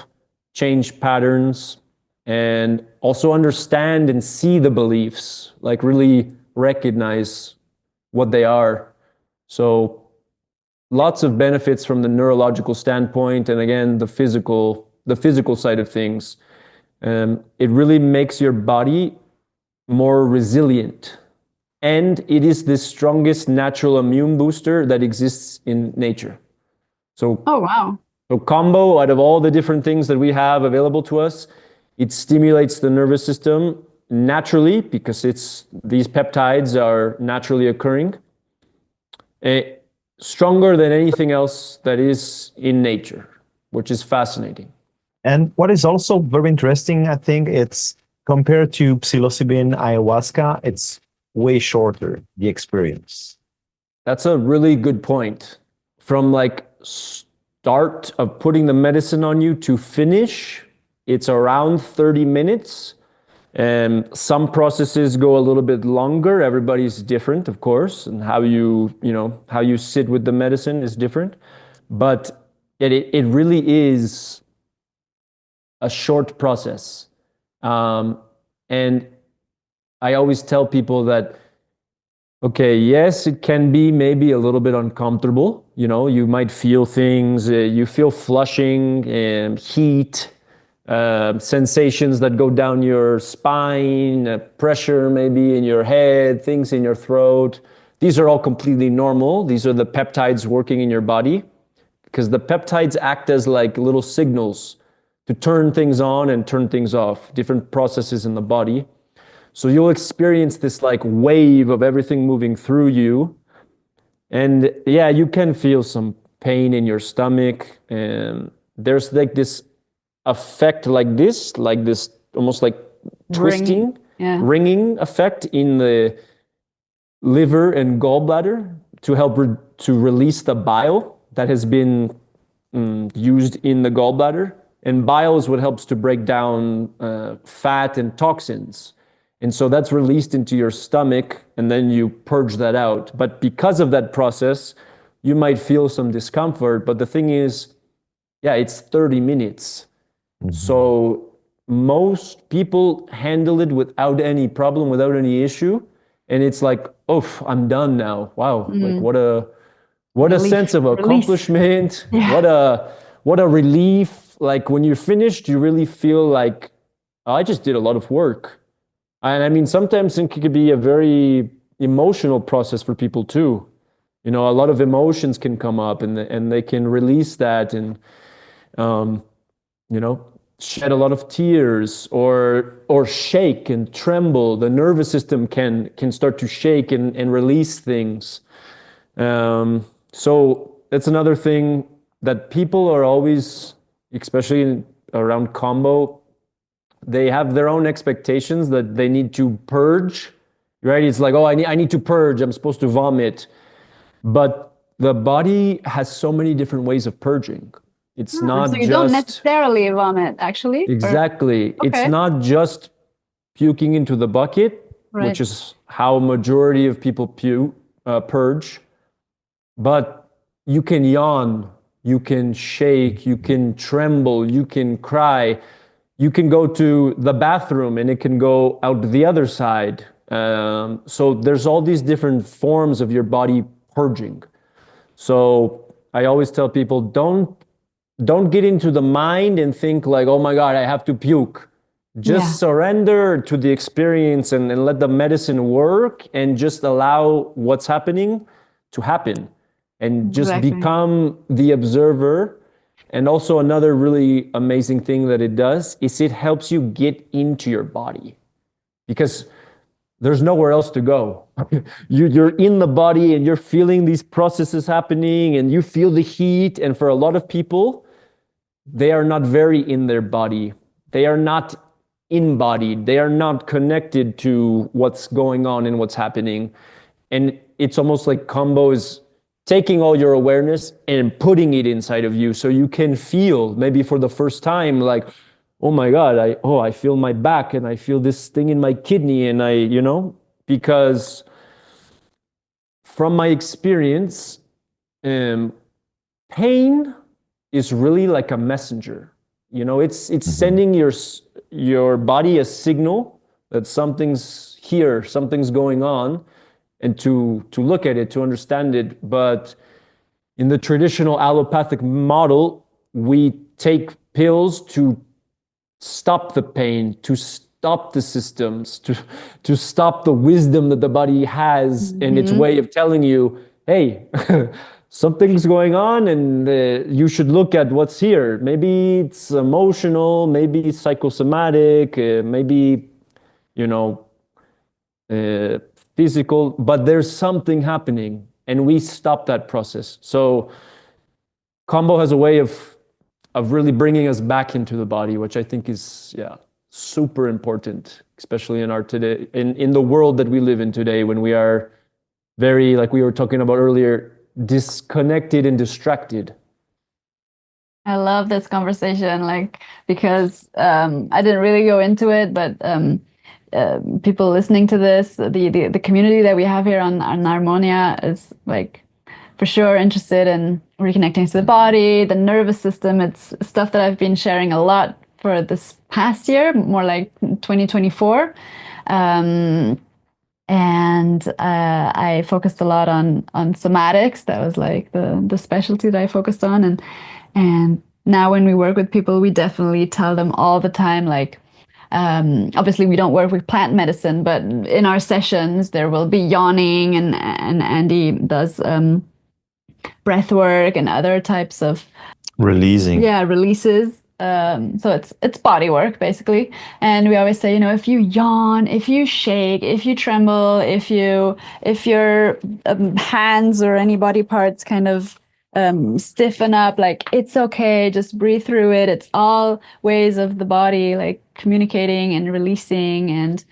change patterns and also understand and see the beliefs, like really recognize what they are. So lots of benefits from the neurological standpoint, and again, the physical side of things. It really makes your body more resilient. And it is the strongest natural immune booster that exists in nature. So, oh, wow. So Kambo, out of all the different things that we have available to us, it stimulates the nervous system naturally because these peptides are naturally occurring. Stronger than anything else that is in nature, which is fascinating. And what is also very interesting, I think, it's compared to psilocybin, ayahuasca, it's way shorter, the experience. That's a really good point. From like start of putting the medicine on you to finish, it's around 30 minutes. And some processes go a little bit longer. Everybody's different, of course, and how you sit with the medicine is different. But it really is a short process. And I always tell people that, okay, yes, it can be maybe a little bit uncomfortable. You might feel things, you feel flushing and heat, sensations that go down your spine, pressure maybe in your head, things in your throat. These are all completely normal. These are the peptides working in your body because the peptides act as like little signals to turn things on and turn things off, different processes in the body. So you'll experience this like wave of everything moving through you. And yeah, you can feel some pain in your stomach. And there's like this effect like this almost like twisting, ringing effect in the liver and gallbladder to help to release the bile that has been used in the gallbladder. And bile is what helps to break down fat and toxins. And so that's released into your stomach, and then you purge that out. But because of that process, you might feel some discomfort. But the thing is, yeah, it's 30 minutes. Mm-hmm. So most people handle it without any problem, without any issue. And it's like, oh, I'm done now. Wow. Like what a sense of accomplishment. Yeah. What a relief. Like when you're finished, you really feel like, oh, I just did a lot of work. And I mean, sometimes it could be a very emotional process for people too. A lot of emotions can come up and they can release that. And, shed a lot of tears or shake and tremble. The nervous system can start to shake and release things. So that's another thing that people are always, especially around Kambo, they have their own expectations that they need to purge, right? It's like, oh, I need to purge. I'm supposed to vomit. But the body has so many different ways of purging. It's not so you just don't necessarily vomit, actually? exactly. It's Okay. not just puking into the bucket, which Right. is how majority of people purge. But you can yawn, you can shake, you can tremble, you can cry, you can go to the bathroom and it can go out the other side. So there's all these different forms of your body purging. So I always tell people, don't get into the mind and think like, oh my God, I have to puke. Yeah. Just surrender to the experience and let the medicine work and just allow what's happening to happen and just Exactly. become the observer. And also another really amazing thing that it does is it helps you get into your body because there's nowhere else to go. You're in the body and you're feeling these processes happening and you feel the heat. And for a lot of people, they are not very in their body. They are not embodied. They are not connected to what's going on and what's happening. And it's almost like Kambo is taking all your awareness and putting it inside of you so you can feel maybe for the first time like, oh my God, I feel my back and I feel this thing in my kidney and because from my experience, pain is really like a messenger. It's sending your body a signal that something's here, something's going on, and to look at it, to understand it. But in the traditional allopathic model, we take pills to stop the pain, to stop the systems, to stop the wisdom that the body has and its way of telling you, hey, something's going on and you should look at what's here. Maybe it's emotional, maybe it's psychosomatic, maybe, uh, physical, but there's something happening and we stop that process. So Kambo has a way of really bringing us back into the body, which I think is, super important, especially in our today, in the world that we live in today, when we are very, like we were talking about earlier, disconnected and distracted. I love this conversation, because I didn't really go into it, but people listening to this, the community that we have here on Harmonia is for sure interested in reconnecting to the body, the nervous system. It's stuff that I've been sharing a lot for this past year, more like 2024. And I focused a lot on somatics. That was like the specialty that I focused on. And now when we work with people, we definitely tell them all the time, obviously we don't work with plant medicine, but in our sessions there will be yawning and Andy does breath work and other types of Releasing. releases. So it's body work basically. And we always say, if you yawn, if you shake, if you tremble, if your hands or any body parts kind of stiffen up, it's okay, just breathe through it. It's all ways of the body communicating and releasing. And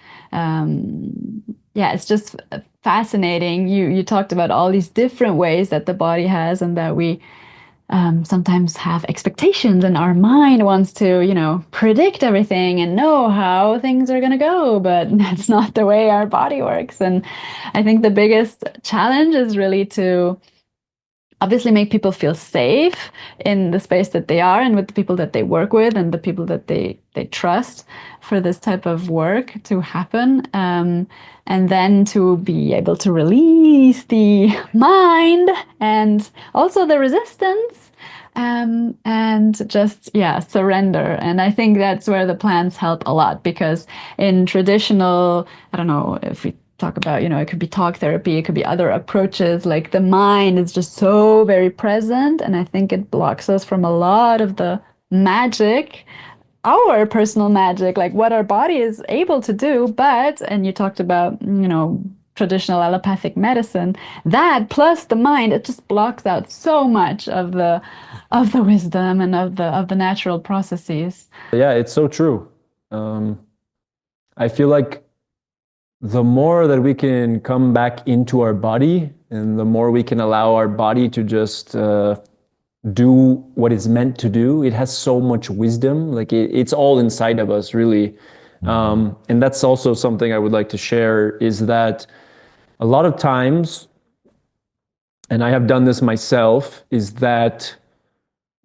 it's just fascinating. You talked about all these different ways that the body has and that we sometimes have expectations and our mind wants to, predict everything and know how things are going to go, but that's not the way our body works. And I think the biggest challenge is really to obviously make people feel safe in the space that they are and with the people that they work with and the people that they trust for this type of work to happen. And then to be able to release the mind and also the resistance, and just, surrender. And I think that's where the plants help a lot, because in traditional, I don't know if we talk about, it could be talk therapy, it could be other approaches, the mind is just so very present. And I think it blocks us from a lot of the magic our personal magic, like what our body is able to do. But, and you talked about, traditional allopathic medicine, that plus the mind, it just blocks out so much of the wisdom and of the natural processes. Yeah, it's so true. I feel like the more that we can come back into our body and the more we can allow our body to just do what it's meant to do, it has so much wisdom. Like it's all inside of us, really. And that's also something I would like to share is that a lot of times, and I have done this myself, is that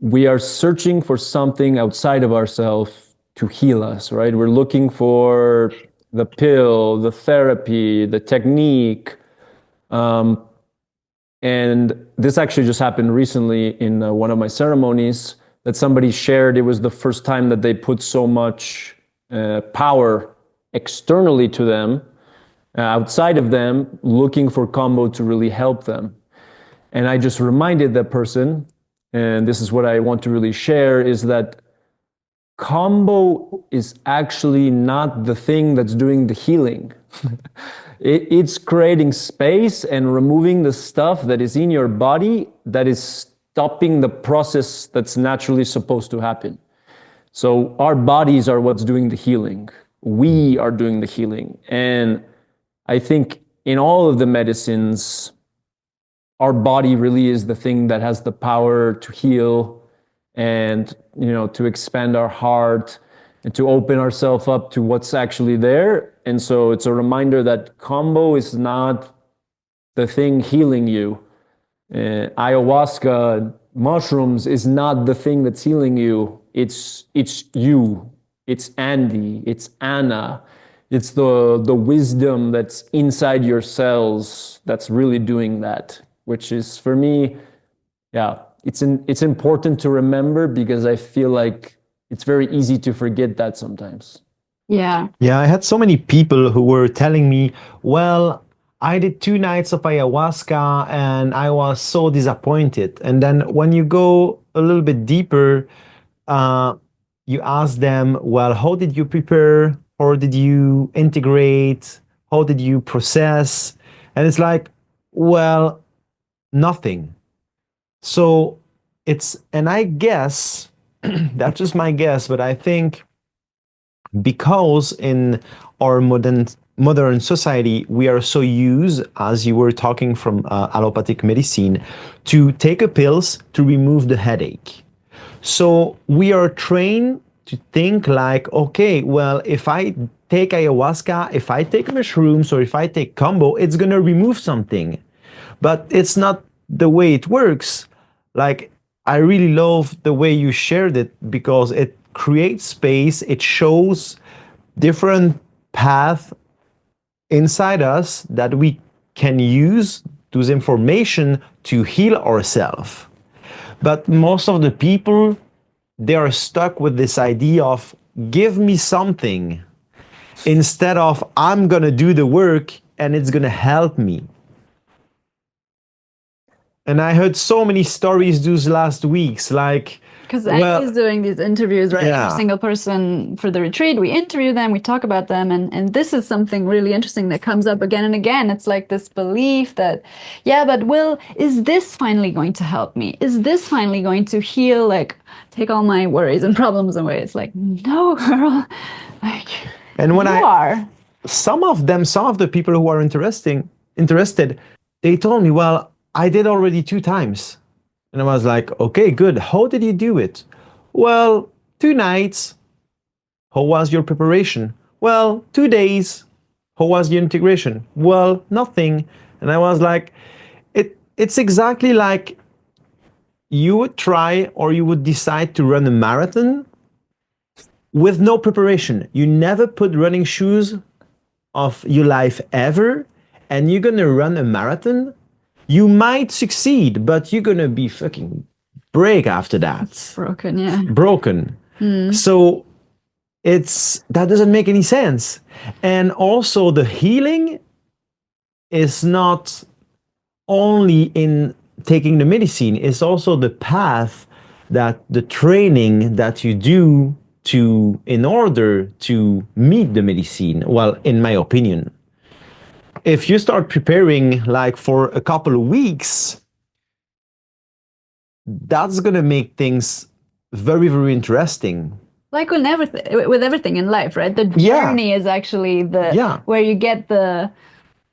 we are searching for something outside of ourselves to heal us, right? We're looking for the pill, the therapy, the technique. And this actually just happened recently in one of my ceremonies that somebody shared. It was the first time that they put so much power externally to them, outside of them, looking for Kambo to really help them. And I just reminded that person, and this is what I want to really share, is that Kambo is actually not the thing that's doing the healing. It's creating space and removing the stuff that is in your body that is stopping the process that's naturally supposed to happen. So our bodies are what's doing the healing. We are doing the healing. And I think in all of the medicines, our body really is the thing that has the power to heal and, to expand our heart and to open ourselves up to what's actually there. And so it's a reminder that Kambo is not the thing healing you. Ayahuasca, mushrooms is not the thing that's healing you. It's you. It's Andy. It's Anna. It's the wisdom that's inside your cells that's really doing that, which is, for me, it's important to remember because I feel like it's very easy to forget that sometimes. Yeah. Yeah, I had so many people who were telling me, well, I did 2 nights of ayahuasca and I was so disappointed. And then when you go a little bit deeper, you ask them, well, how did you prepare? How did you integrate? How did you process? And it's like, well, nothing. So and I guess, that's just my guess, but I think because in our modern society, we are so used, as you were talking from allopathic medicine, to take a pills to remove the headache. So we are trained to think like, okay, well, if I take ayahuasca, if I take mushrooms, or if I take Kambo, it's gonna remove something. But it's not the way it works. Like, I really love the way you shared it because it creates space, it shows different paths inside us that we can use those information to heal ourselves. But most of the people, they are stuck with this idea of give me something instead of I'm gonna do the work and it's gonna help me. And I heard so many stories those last weeks, like, because Andy's doing these interviews, right? Yeah. Every single person for the retreat, we interview them, we talk about them, and this is something really interesting that comes up again and again. It's like this belief that, yeah, but is this finally going to help me? Is this finally going to heal, like, take all my worries and problems away? It's like, no, girl, like, and when some of the people who are interested, they told me, well, I did already 2 times. And I was like, okay, good. How did you do it? Well, 2 nights. How was your preparation? Well, 2 days. How was your integration? Well, nothing. And I was like, it's exactly like you would try or you would decide to run a marathon with no preparation. You never put running shoes of your life ever, and you're gonna run a marathon. You might succeed, but you're gonna be fucking break after that. broken, yeah. Broken. So that doesn't make any sense. And also the healing is not only in taking the medicine, it's also the path, that the training that you do in order to meet the medicine? Well, in my opinion, if you start preparing like for a couple of weeks, that's going to make things very, very interesting. Like with everything in life, right? The journey is actually where you get the...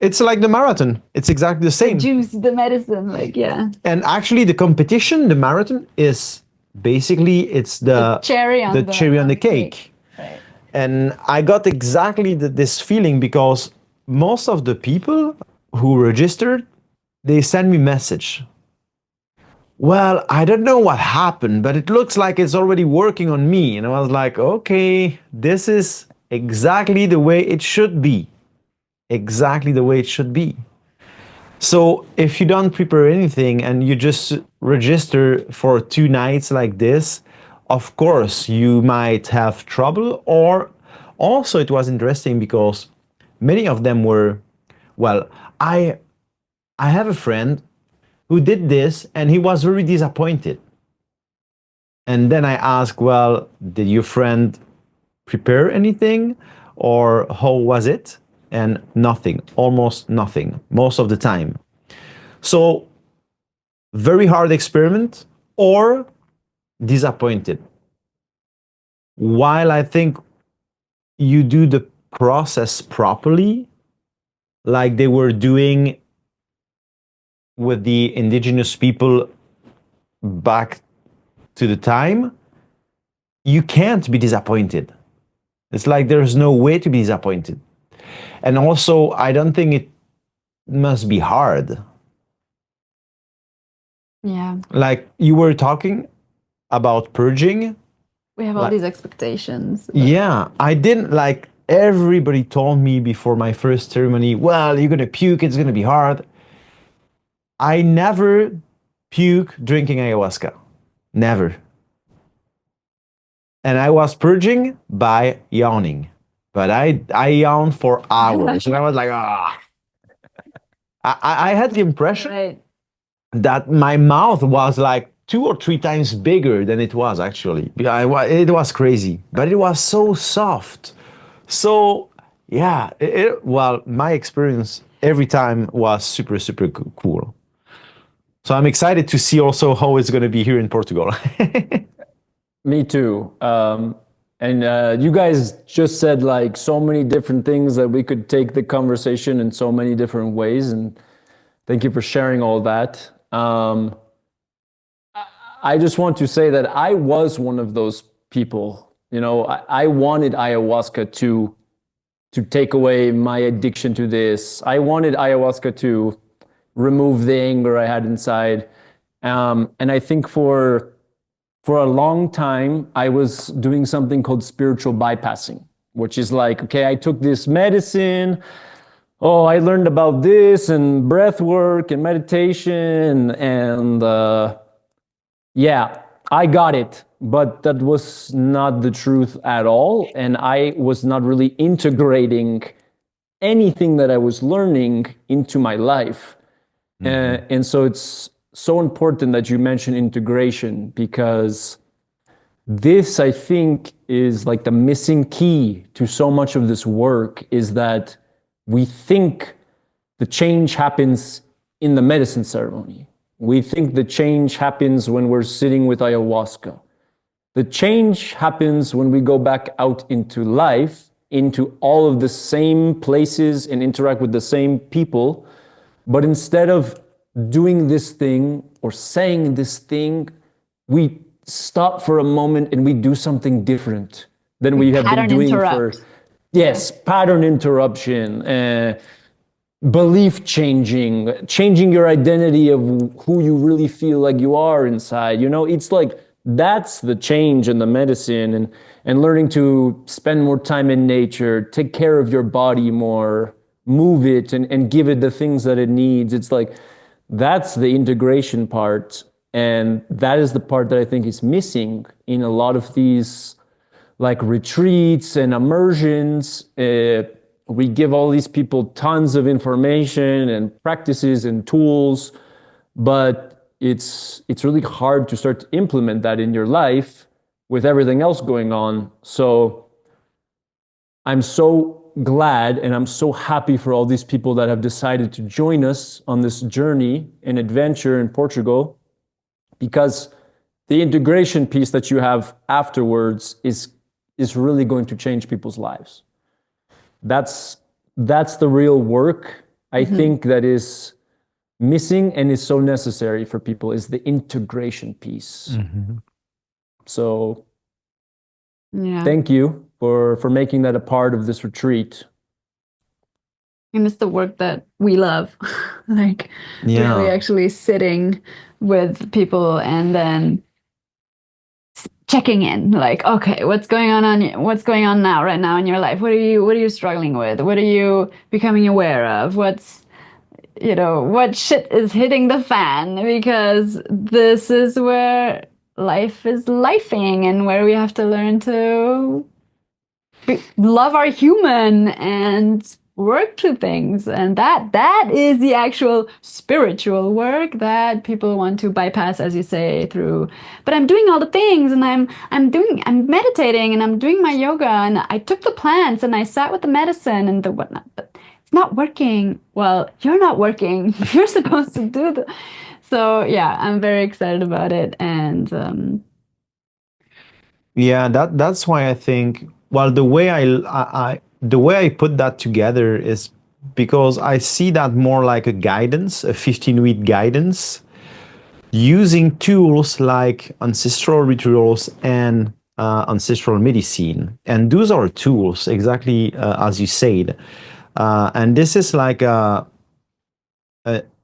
It's like the marathon. It's exactly the same. The juice, the medicine, like, yeah. And actually the competition, the marathon, is basically, it's the cherry on the cake. Right. And I got exactly this feeling because most of the people who registered, they send me message. Well, I don't know what happened, but it looks like it's already working on me. And I was like, okay, this is exactly the way it should be. Exactly the way it should be. So if you don't prepare anything and you just register for 2 nights like this, of course you might have trouble. Or also it was interesting because many of them were, well, I have a friend who did this and he was very disappointed. And then I asked, well, did your friend prepare anything or how was it? And nothing, almost nothing, most of the time. So very hard experiment or disappointed. While I think you do the process properly, like they were doing with the indigenous people back to the time, you can't be disappointed. It's like there's no way to be disappointed. And also, I don't think it must be hard. Yeah. Like you were talking about purging. We have all these expectations. Yeah, I didn't like, everybody told me before my first ceremony, well, you're going to puke, it's going to be hard. I never puke drinking ayahuasca. Never. And I was purging by yawning. But I yawned for hours. And I was like, ah. I had the impression that my mouth was like 2 or 3 times bigger than it was actually. It was crazy. But it was so soft. So, yeah. Well, my experience every time was super, super cool. So I'm excited to see also how it's going to be here in Portugal. Me too. And you guys just said like so many different things that we could take the conversation in so many different ways. And thank you for sharing all that. I just want to say that I was one of those people. You know, I wanted ayahuasca to take away my addiction to this. I wanted ayahuasca to remove the anger I had inside. And I think for a long time, I was doing something called spiritual bypassing, which is like, okay, I took this medicine. Oh, I learned about this and breath work and meditation. And yeah, I got it. But that was not the truth at all. And I was not really integrating anything that I was learning into my life. Mm-hmm. And so it's so important that you mention integration, because this, I think, is like the missing key to so much of this work, is that we think the change happens in the medicine ceremony. We think the change happens when we're sitting with ayahuasca. The change happens when we go back out into life, into all of the same places and interact with the same people. But instead of doing this thing or saying this thing, we stop for a moment and we do something different than we have been doing for... Yes, pattern interruption, belief changing your identity of who you really feel like you are inside. You know, it's like that's the change in the medicine, and learning to spend more time in nature, take care of your body more, move it and give it the things that it needs. It's like, that's the integration part. And that is the part that I think is missing in a lot of these like retreats and immersions. We give all these people tons of information and practices and tools, but it's really hard to start to implement that in your life with everything else going on. So I'm so glad and I'm so happy for all these people that have decided to join us on this journey and adventure in Portugal, because the integration piece that you have afterwards is really going to change people's lives. That's the real work, I think, that is missing and is so necessary for people, is the integration piece. So thank you for making that a part of this retreat. And it's the work that we love. Like really actually sitting with people and then checking in, like, okay, what's going on now, right now in your life? What are you struggling with? What are you becoming aware of? What's, what shit is hitting the fan? Because this is where life is lifing and where we have to learn to love our human and work through things. And that is the actual spiritual work that people want to bypass, as you say, through, but I'm doing all the things, and I'm meditating, and I'm doing my yoga, and I took the plants, and I sat with the medicine and the whatnot, but it's not working. Well, you're not working. You're supposed to do the. So yeah, I'm very excited about it. And yeah, that's why I think, well, the way I put that together is because I see that more like a guidance, a 15-week guidance, using tools like ancestral rituals and ancestral medicine. And those are tools, exactly as you said. And this is like a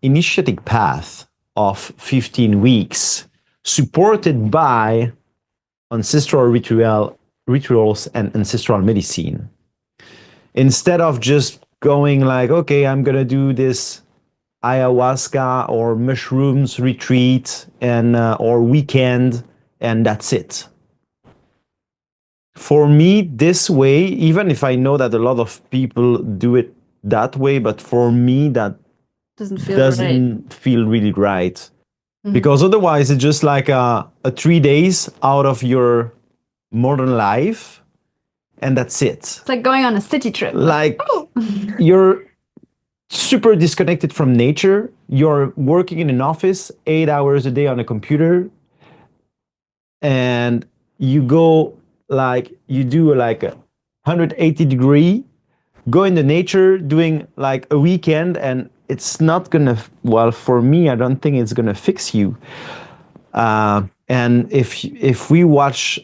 initiatic path of 15 weeks, supported by ancestral rituals and ancestral medicine. Instead of just going like, okay, I'm gonna do this ayahuasca or mushrooms retreat and or weekend, and that's it. For me, this way, even if I know that a lot of people do it that way, but for me that doesn't feel really right. Because otherwise it's just like a 3 days out of your modern life, and that's it. It's like going on a city trip. Like you're super disconnected from nature. You're working in an office 8 hours a day on a computer, and you go like, you do like a 180-degree, go in the nature doing like a weekend, and it's not gonna, well, for me, I don't think it's gonna fix you. And if we watch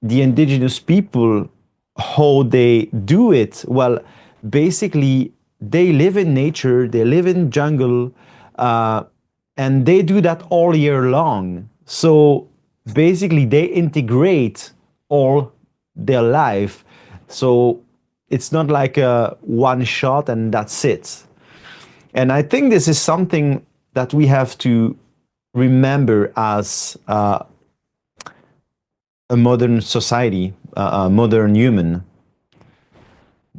the indigenous people, how they do it, well, basically they live in nature, they live in jungle, and they do that all year long. So basically they integrate all their life. So it's not like a one shot and that's it. And I think this is something that we have to remember as a modern society, a modern human.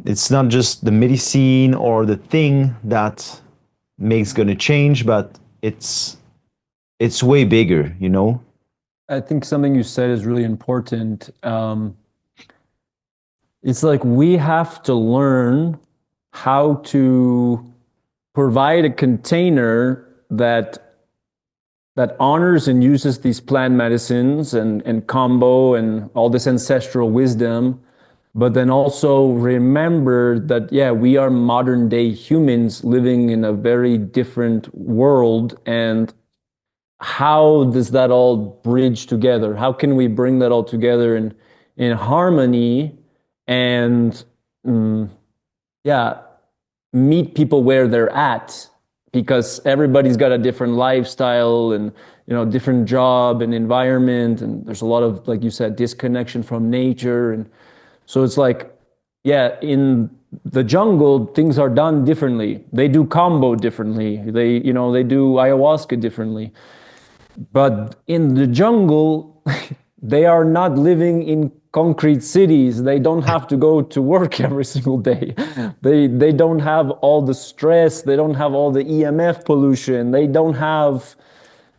It's not just the medicine or the thing that makes gonna change, but it's way bigger, you know? I think something you said is really important. It's like we have to learn how to provide a container that honors and uses these plant medicines and Kambo and all this ancestral wisdom, but then also remember that, yeah, we are modern day humans living in a very different world. And how does that all bridge together? How can we bring that all together in harmony and meet people where they're at? Because everybody's got a different lifestyle and different job and environment, and there's a lot of, like you said, disconnection from nature. And so it's like, yeah, in the jungle things are done differently. They do Kambo differently. They do ayahuasca differently. But in the jungle, they are not living in concrete cities. They don't have to go to work every single day. They don't have all the stress. They don't have all the EMF pollution. They don't have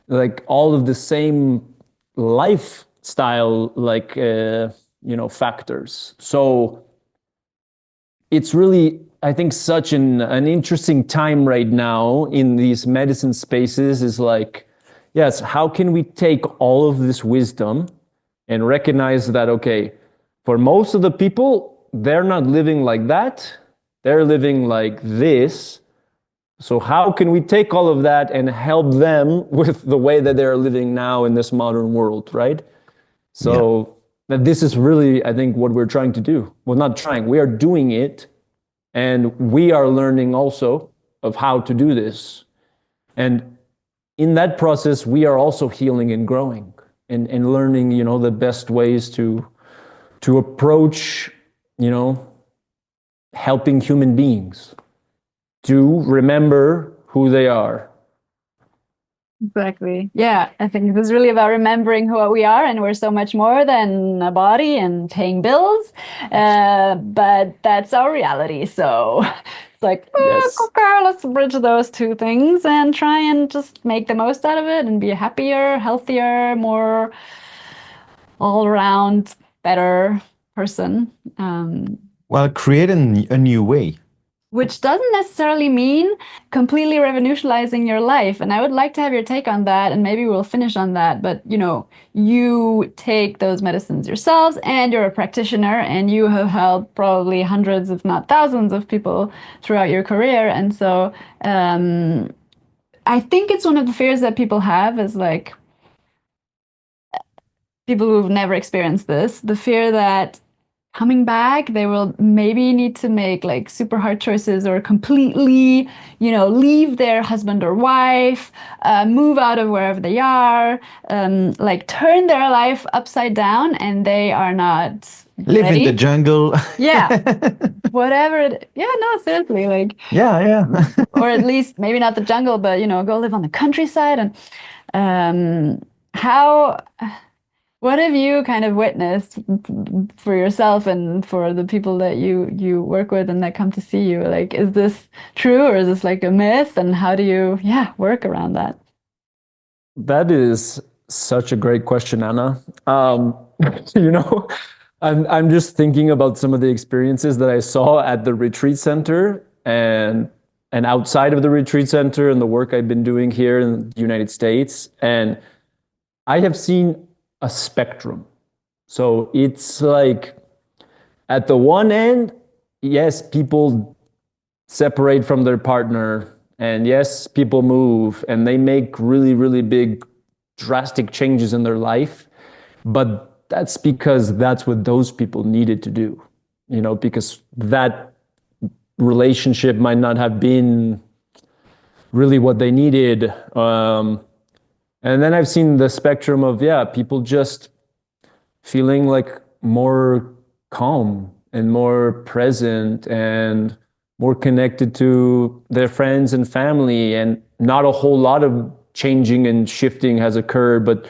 like all of the same life style like factors. So it's really, I think, such an interesting time right now in these medicine spaces is like, yes, how can we take all of this wisdom and recognize that, okay, for most of the people, they're not living like that, they're living like this. So how can we take all of that and help them with the way that they're living now in this modern world, right? So that this is really, I think, what we're trying to do. Well, not trying, we are doing it. And we are learning also of how to do this. And in that process, we are also healing and growing and learning, the best ways to approach, helping human beings to remember who they are. Exactly. Yeah, I think this is really about remembering who we are, and we're so much more than a body and paying bills. But that's our reality. So it's like, Yes. okay, let's bridge those two things and try and just make the most out of it and be a happier, healthier, more all around better person. Well, create a new way. Which doesn't necessarily mean completely revolutionizing your life. And I would like to have your take on that, and maybe we'll finish on that. But you take those medicines yourselves, and you're a practitioner, and you have helped probably hundreds, if not thousands, of people throughout your career. And so I think it's one of the fears that people have is like people who've never experienced this, the fear that coming back, they will maybe need to make like super hard choices or completely, leave their husband or wife, move out of wherever they are, like turn their life upside down, and they are not Live ready. in the jungle. Yeah, whatever. Yeah, no, seriously, like. Yeah. Or at least maybe not the jungle, but go live on the countryside. And what have you kind of witnessed for yourself and for the people that you work with and that come to see you? Like, is this true, or is this like a myth? And how do you, work around that? That is such a great question, Anna. I'm just thinking about some of the experiences that I saw at the retreat center and outside of the retreat center and the work I've been doing here in the United States. And I have seen a spectrum. So it's like at the one end, yes, people separate from their partner, and yes, people move and they make really, really big, drastic changes in their life. But that's because that's what those people needed to do, because that relationship might not have been really what they needed. And then I've seen the spectrum of, people just feeling like more calm and more present and more connected to their friends and family. And not a whole lot of changing and shifting has occurred, but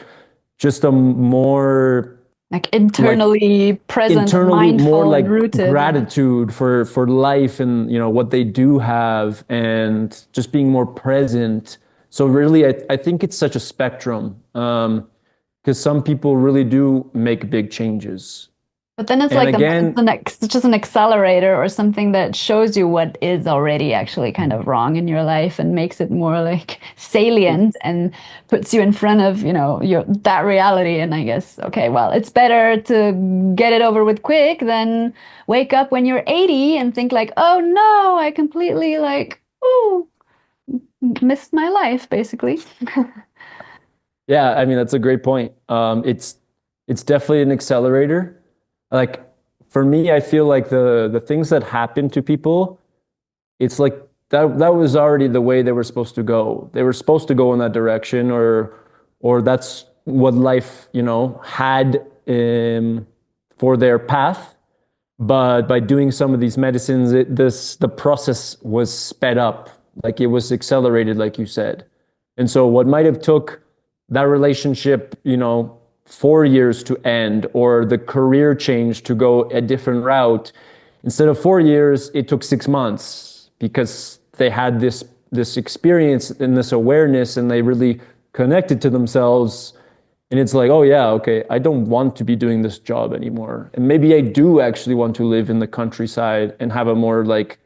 just a more like internally present, mindful, more like and rooted gratitude for life and what they do have, and just being more present. So really, I think it's such a spectrum, because some people really do make big changes. But then it's And like again, it's just an accelerator or something that shows you what is already actually kind of wrong in your life and makes it more like salient and puts you in front of, that reality. And I guess, okay, well, it's better to get it over with quick than wake up when you're 80 and think like, oh no, I completely missed my life, basically. Yeah, I mean, that's a great point. It's definitely an accelerator. Like for me, I feel like the things that happen to people, it's like that was already the way they were supposed to go. They were supposed to go in that direction, or that's what life, had for their path. But by doing some of these medicines, the process was sped up, like it was accelerated, like you said. And so what might have took that relationship, 4 years to end, or the career change to go a different route, instead of 4 years, it took 6 months, because they had this experience and this awareness, and they really connected to themselves And it's like, oh yeah, okay, I don't want to be doing this job anymore. And maybe I do actually want to live in the countryside and have a more like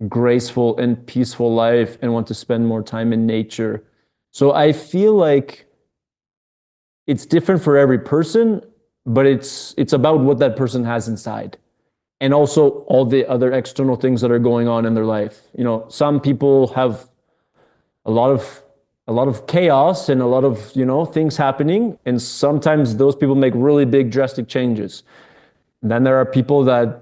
graceful and peaceful life and want to spend more time in nature. So I feel like it's different for every person, but it's about what that person has inside. And also all the other external things that are going on in their life. You know, some people have a lot of chaos and a lot of, you know, things happening, and sometimes those people make really big drastic changes. And then there are people that,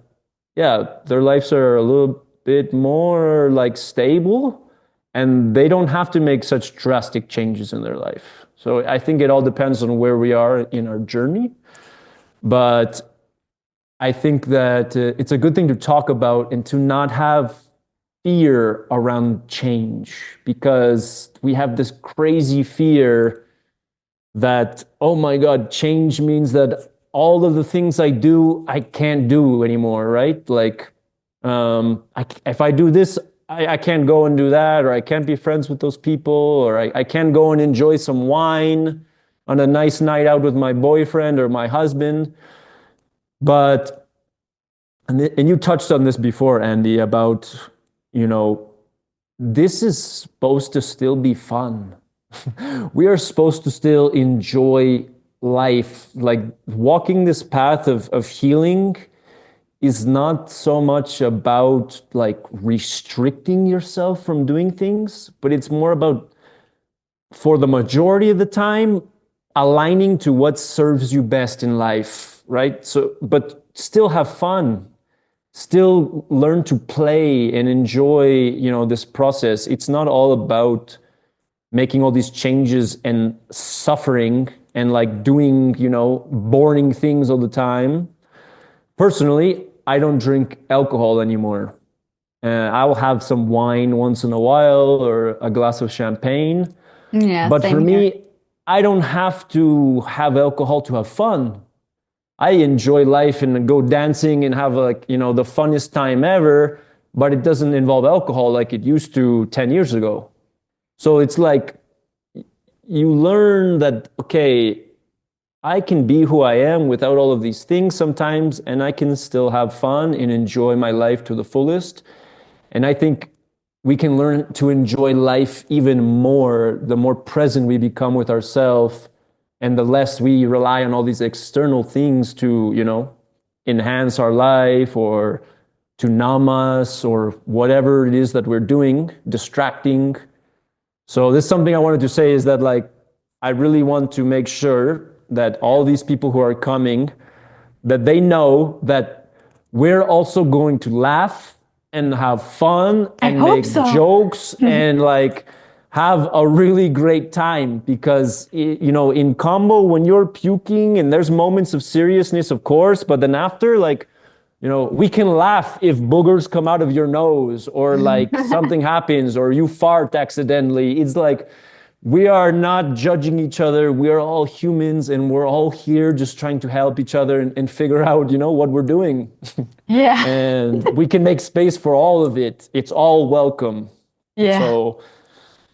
yeah, their lives are a little bit more like stable, and they don't have to make such drastic changes in their life. So I think it all depends on where we are in our journey. But I think that it's a good thing to talk about and to not have fear around change, because we have this crazy fear that, oh my God, change means that all of the things I do, I can't do anymore, right? Like, if I do this, I can't go and do that, or I can't be friends with those people, or I can't go and enjoy some wine on a nice night out with my boyfriend or my husband. But, and you touched on this before, Andy, about, you know, this is supposed to still be fun. We are supposed to still enjoy life. Like walking this path of healing is not so much about like restricting yourself from doing things, but it's more about, for the majority of the time, aligning to what serves you best in life, right? So, but still have fun, still learn to play and enjoy, you know, this process. It's not all about making all these changes and suffering and like doing, you know, boring things all the time. Personally, I don't drink alcohol anymore. I will have some wine once in a while or a glass of champagne. Yeah, But for same here. me, I don't have to have alcohol to have fun. I enjoy life and go dancing and have like, you know, the funnest time ever, but it doesn't involve alcohol like it used to 10 years ago. So it's like you learn that, okay, I can be who I am without all of these things sometimes, and I can still have fun and enjoy my life to the fullest. And I think we can learn to enjoy life even more the more present we become with ourselves, and the less we rely on all these external things to, you know, enhance our life or to numb us or whatever it is that we're doing, distracting. So this is something I wanted to say, is that like I really want to make sure that all these people who are coming, that they know that we're also going to laugh and have fun I and hope make so. jokes and like have a really great time. Because, you know, in Kambo, when you're puking and there's moments of seriousness, of course, but then after, like, you know, we can laugh if boogers come out of your nose or like something happens or you fart accidentally. It's like, we are not judging each other. We are all humans and we're all here just trying to help each other and figure out, you know, what we're doing. Yeah. And we can make space for all of it. It's all welcome. Yeah. So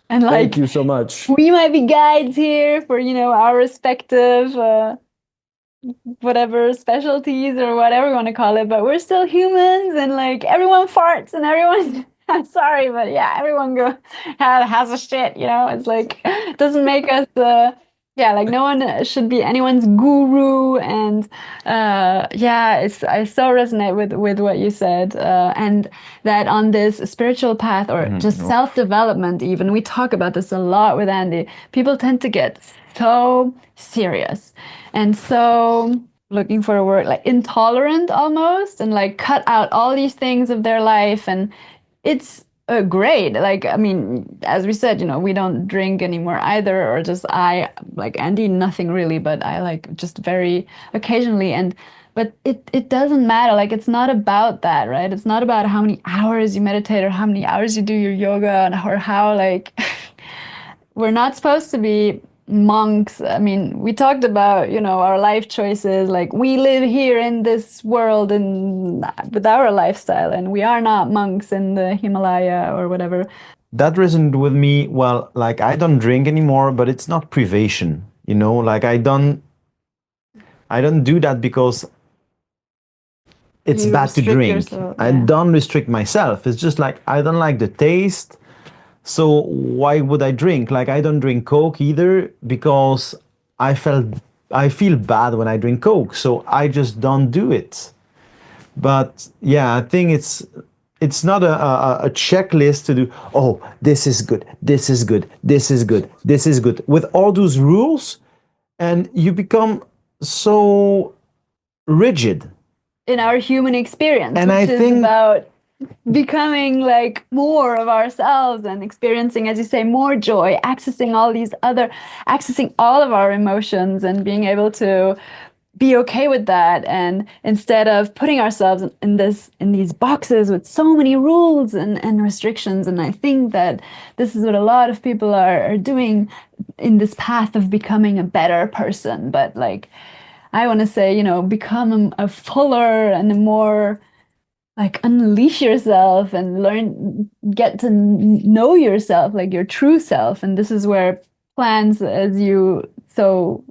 And thank like, you so much. we might be guides here for, you know, our respective whatever specialties or whatever you want to call it, but we're still humans, and like everyone farts and everyone I'm sorry, but yeah, everyone has a shit, you know. It's like it doesn't make us yeah, like no one should be anyone's guru. And yeah, I so resonate with what you said, and that on this spiritual path or just self-development, even we talk about this a lot with Andy, people tend to get so serious and so looking for a word, like intolerant almost, and like cut out all these things of their life. And it's great. Like, I mean, as we said, you know, we don't drink anymore either, or just I, like Andy, nothing really, but I like just very occasionally. And but it doesn't matter. Like, it's not about that, right? It's not about how many hours you meditate or how many hours you do your yoga, or how like we're not supposed to be monks. I mean, we talked about, you know, our life choices. Like, we live here in this world and with our lifestyle, and we are not monks in the Himalaya or whatever. That resonated with me. Well, like I don't drink anymore, but it's not privation. You know, like I don't do that because it's You bad to restrict drink. yourself, I yeah. don't restrict myself. It's just like I don't like the taste. So why would I drink? Like I don't drink Coke either because I felt I feel bad when I drink Coke. So I just don't do it. But yeah, I think it's not a checklist to do, oh, this is good, this is good, this is good, this is good, with all those rules, and you become so rigid. In our human experience, And I which is think about becoming like more of ourselves and experiencing, as you say, more joy, accessing all of our emotions and being able to be okay with that. And instead of putting ourselves in these boxes with so many rules and restrictions. And I think that this is what a lot of people are doing in this path of becoming a better person. But like, I want to say, become a fuller and a more like unleash yourself and get to know yourself, like your true self. And this is where plants, as you so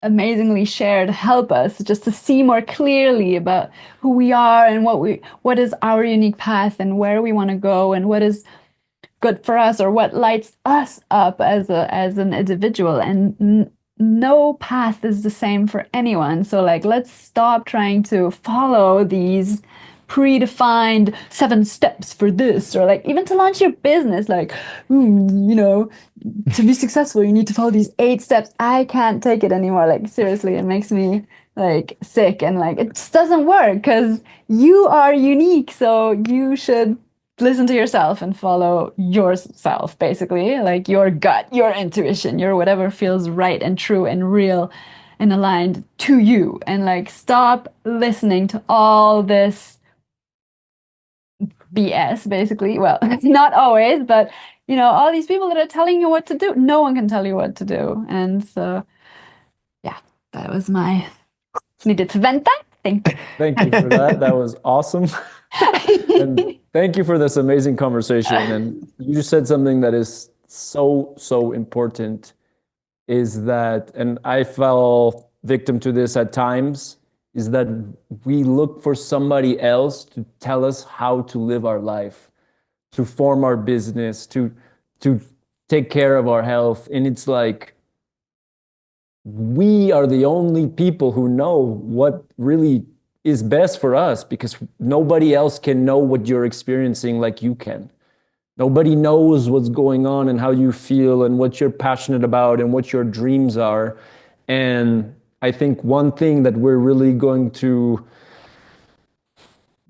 amazingly shared, help us just to see more clearly about who we are and what is our unique path and where we want to go and what is good for us or what lights us up as an individual. And no path is the same for anyone. So like, let's stop trying to follow these predefined 7 steps for this, or like even to launch your business, like, to be successful, you need to follow these 8 steps. I can't take it anymore. Like, seriously, it makes me like sick, and like, it just doesn't work because you are unique. So you should listen to yourself and follow yourself, basically, like your gut, your intuition, your whatever feels right and true and real and aligned to you. And like, stop listening to all this BS, basically. Well, not always, but all these people that are telling you what to do. No one can tell you what to do. And so, yeah, that was needed to vent that. Thank you. Thank you for that. That was awesome. And thank you for this amazing conversation. And you just said something that is so, so important, is that, and I fell victim to this at times, is that we look for somebody else to tell us how to live our life, to form our business, to take care of our health. And it's like, we are the only people who know what really is best for us, because nobody else can know what you're experiencing like you can. Nobody knows what's going on and how you feel and what you're passionate about and what your dreams are. And I think one thing that we're really going to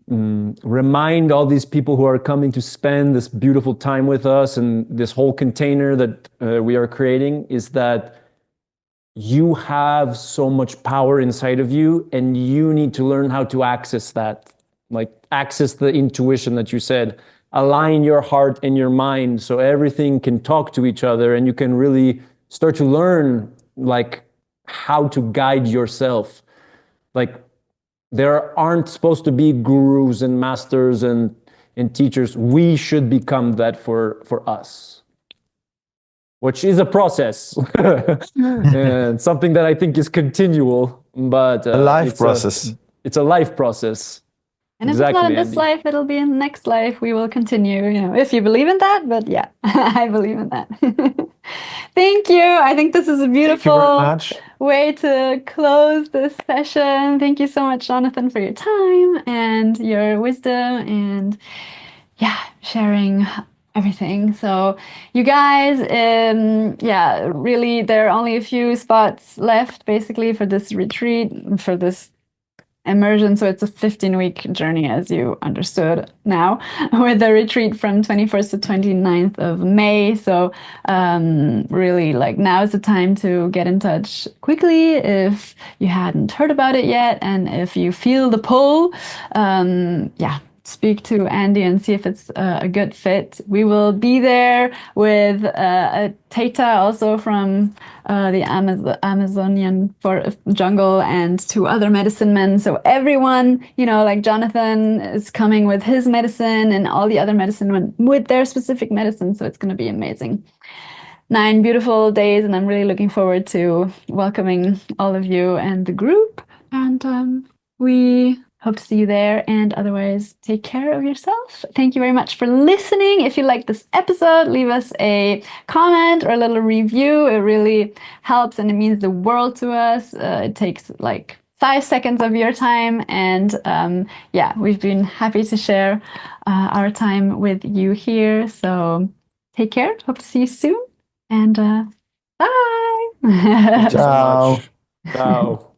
remind all these people who are coming to spend this beautiful time with us and this whole container that we are creating is that you have so much power inside of you, and you need to learn how to access that, like access the intuition that you said, align your heart and your mind so everything can talk to each other, and you can really start to learn like how to guide yourself. Like, there aren't supposed to be gurus and masters and teachers. We should become that for us, which is a process and something that I think is continual, but a life process. It's a life process. And if Exactly, it's not in this Andy. life, it'll be in the next life. We will continue, if you believe in that. But yeah, I believe in that. Thank you. I think this is a Thank you very beautiful much. way to close this session. Thank you so much, Jonathan, for your time and your wisdom and sharing everything. So you guys, really, there are only a few spots left basically for this retreat, for this immersion. So it's a 15-week journey, as you understood now, with the retreat from 21st to 29th of May. So really, like, now is the time to get in touch quickly if you hadn't heard about it yet, and if you feel the pull, speak to Andy and see if it's a good fit. We will be there with a Teta, also from the Amazonian jungle, and 2 other medicine men. So everyone, like Jonathan is coming with his medicine, and all the other medicine men with their specific medicine. So it's going to be amazing. 9 beautiful days, and I'm really looking forward to welcoming all of you and the group. And we hope to see you there. And otherwise, take care of yourself. Thank you very much for listening. If you like this episode, leave us a comment or a little review. It really helps and it means the world to us. It takes like 5 seconds of your time. And yeah, we've been happy to share our time with you here. So take care. Hope to see you soon. And bye. Thank you so Ciao. much. Ciao.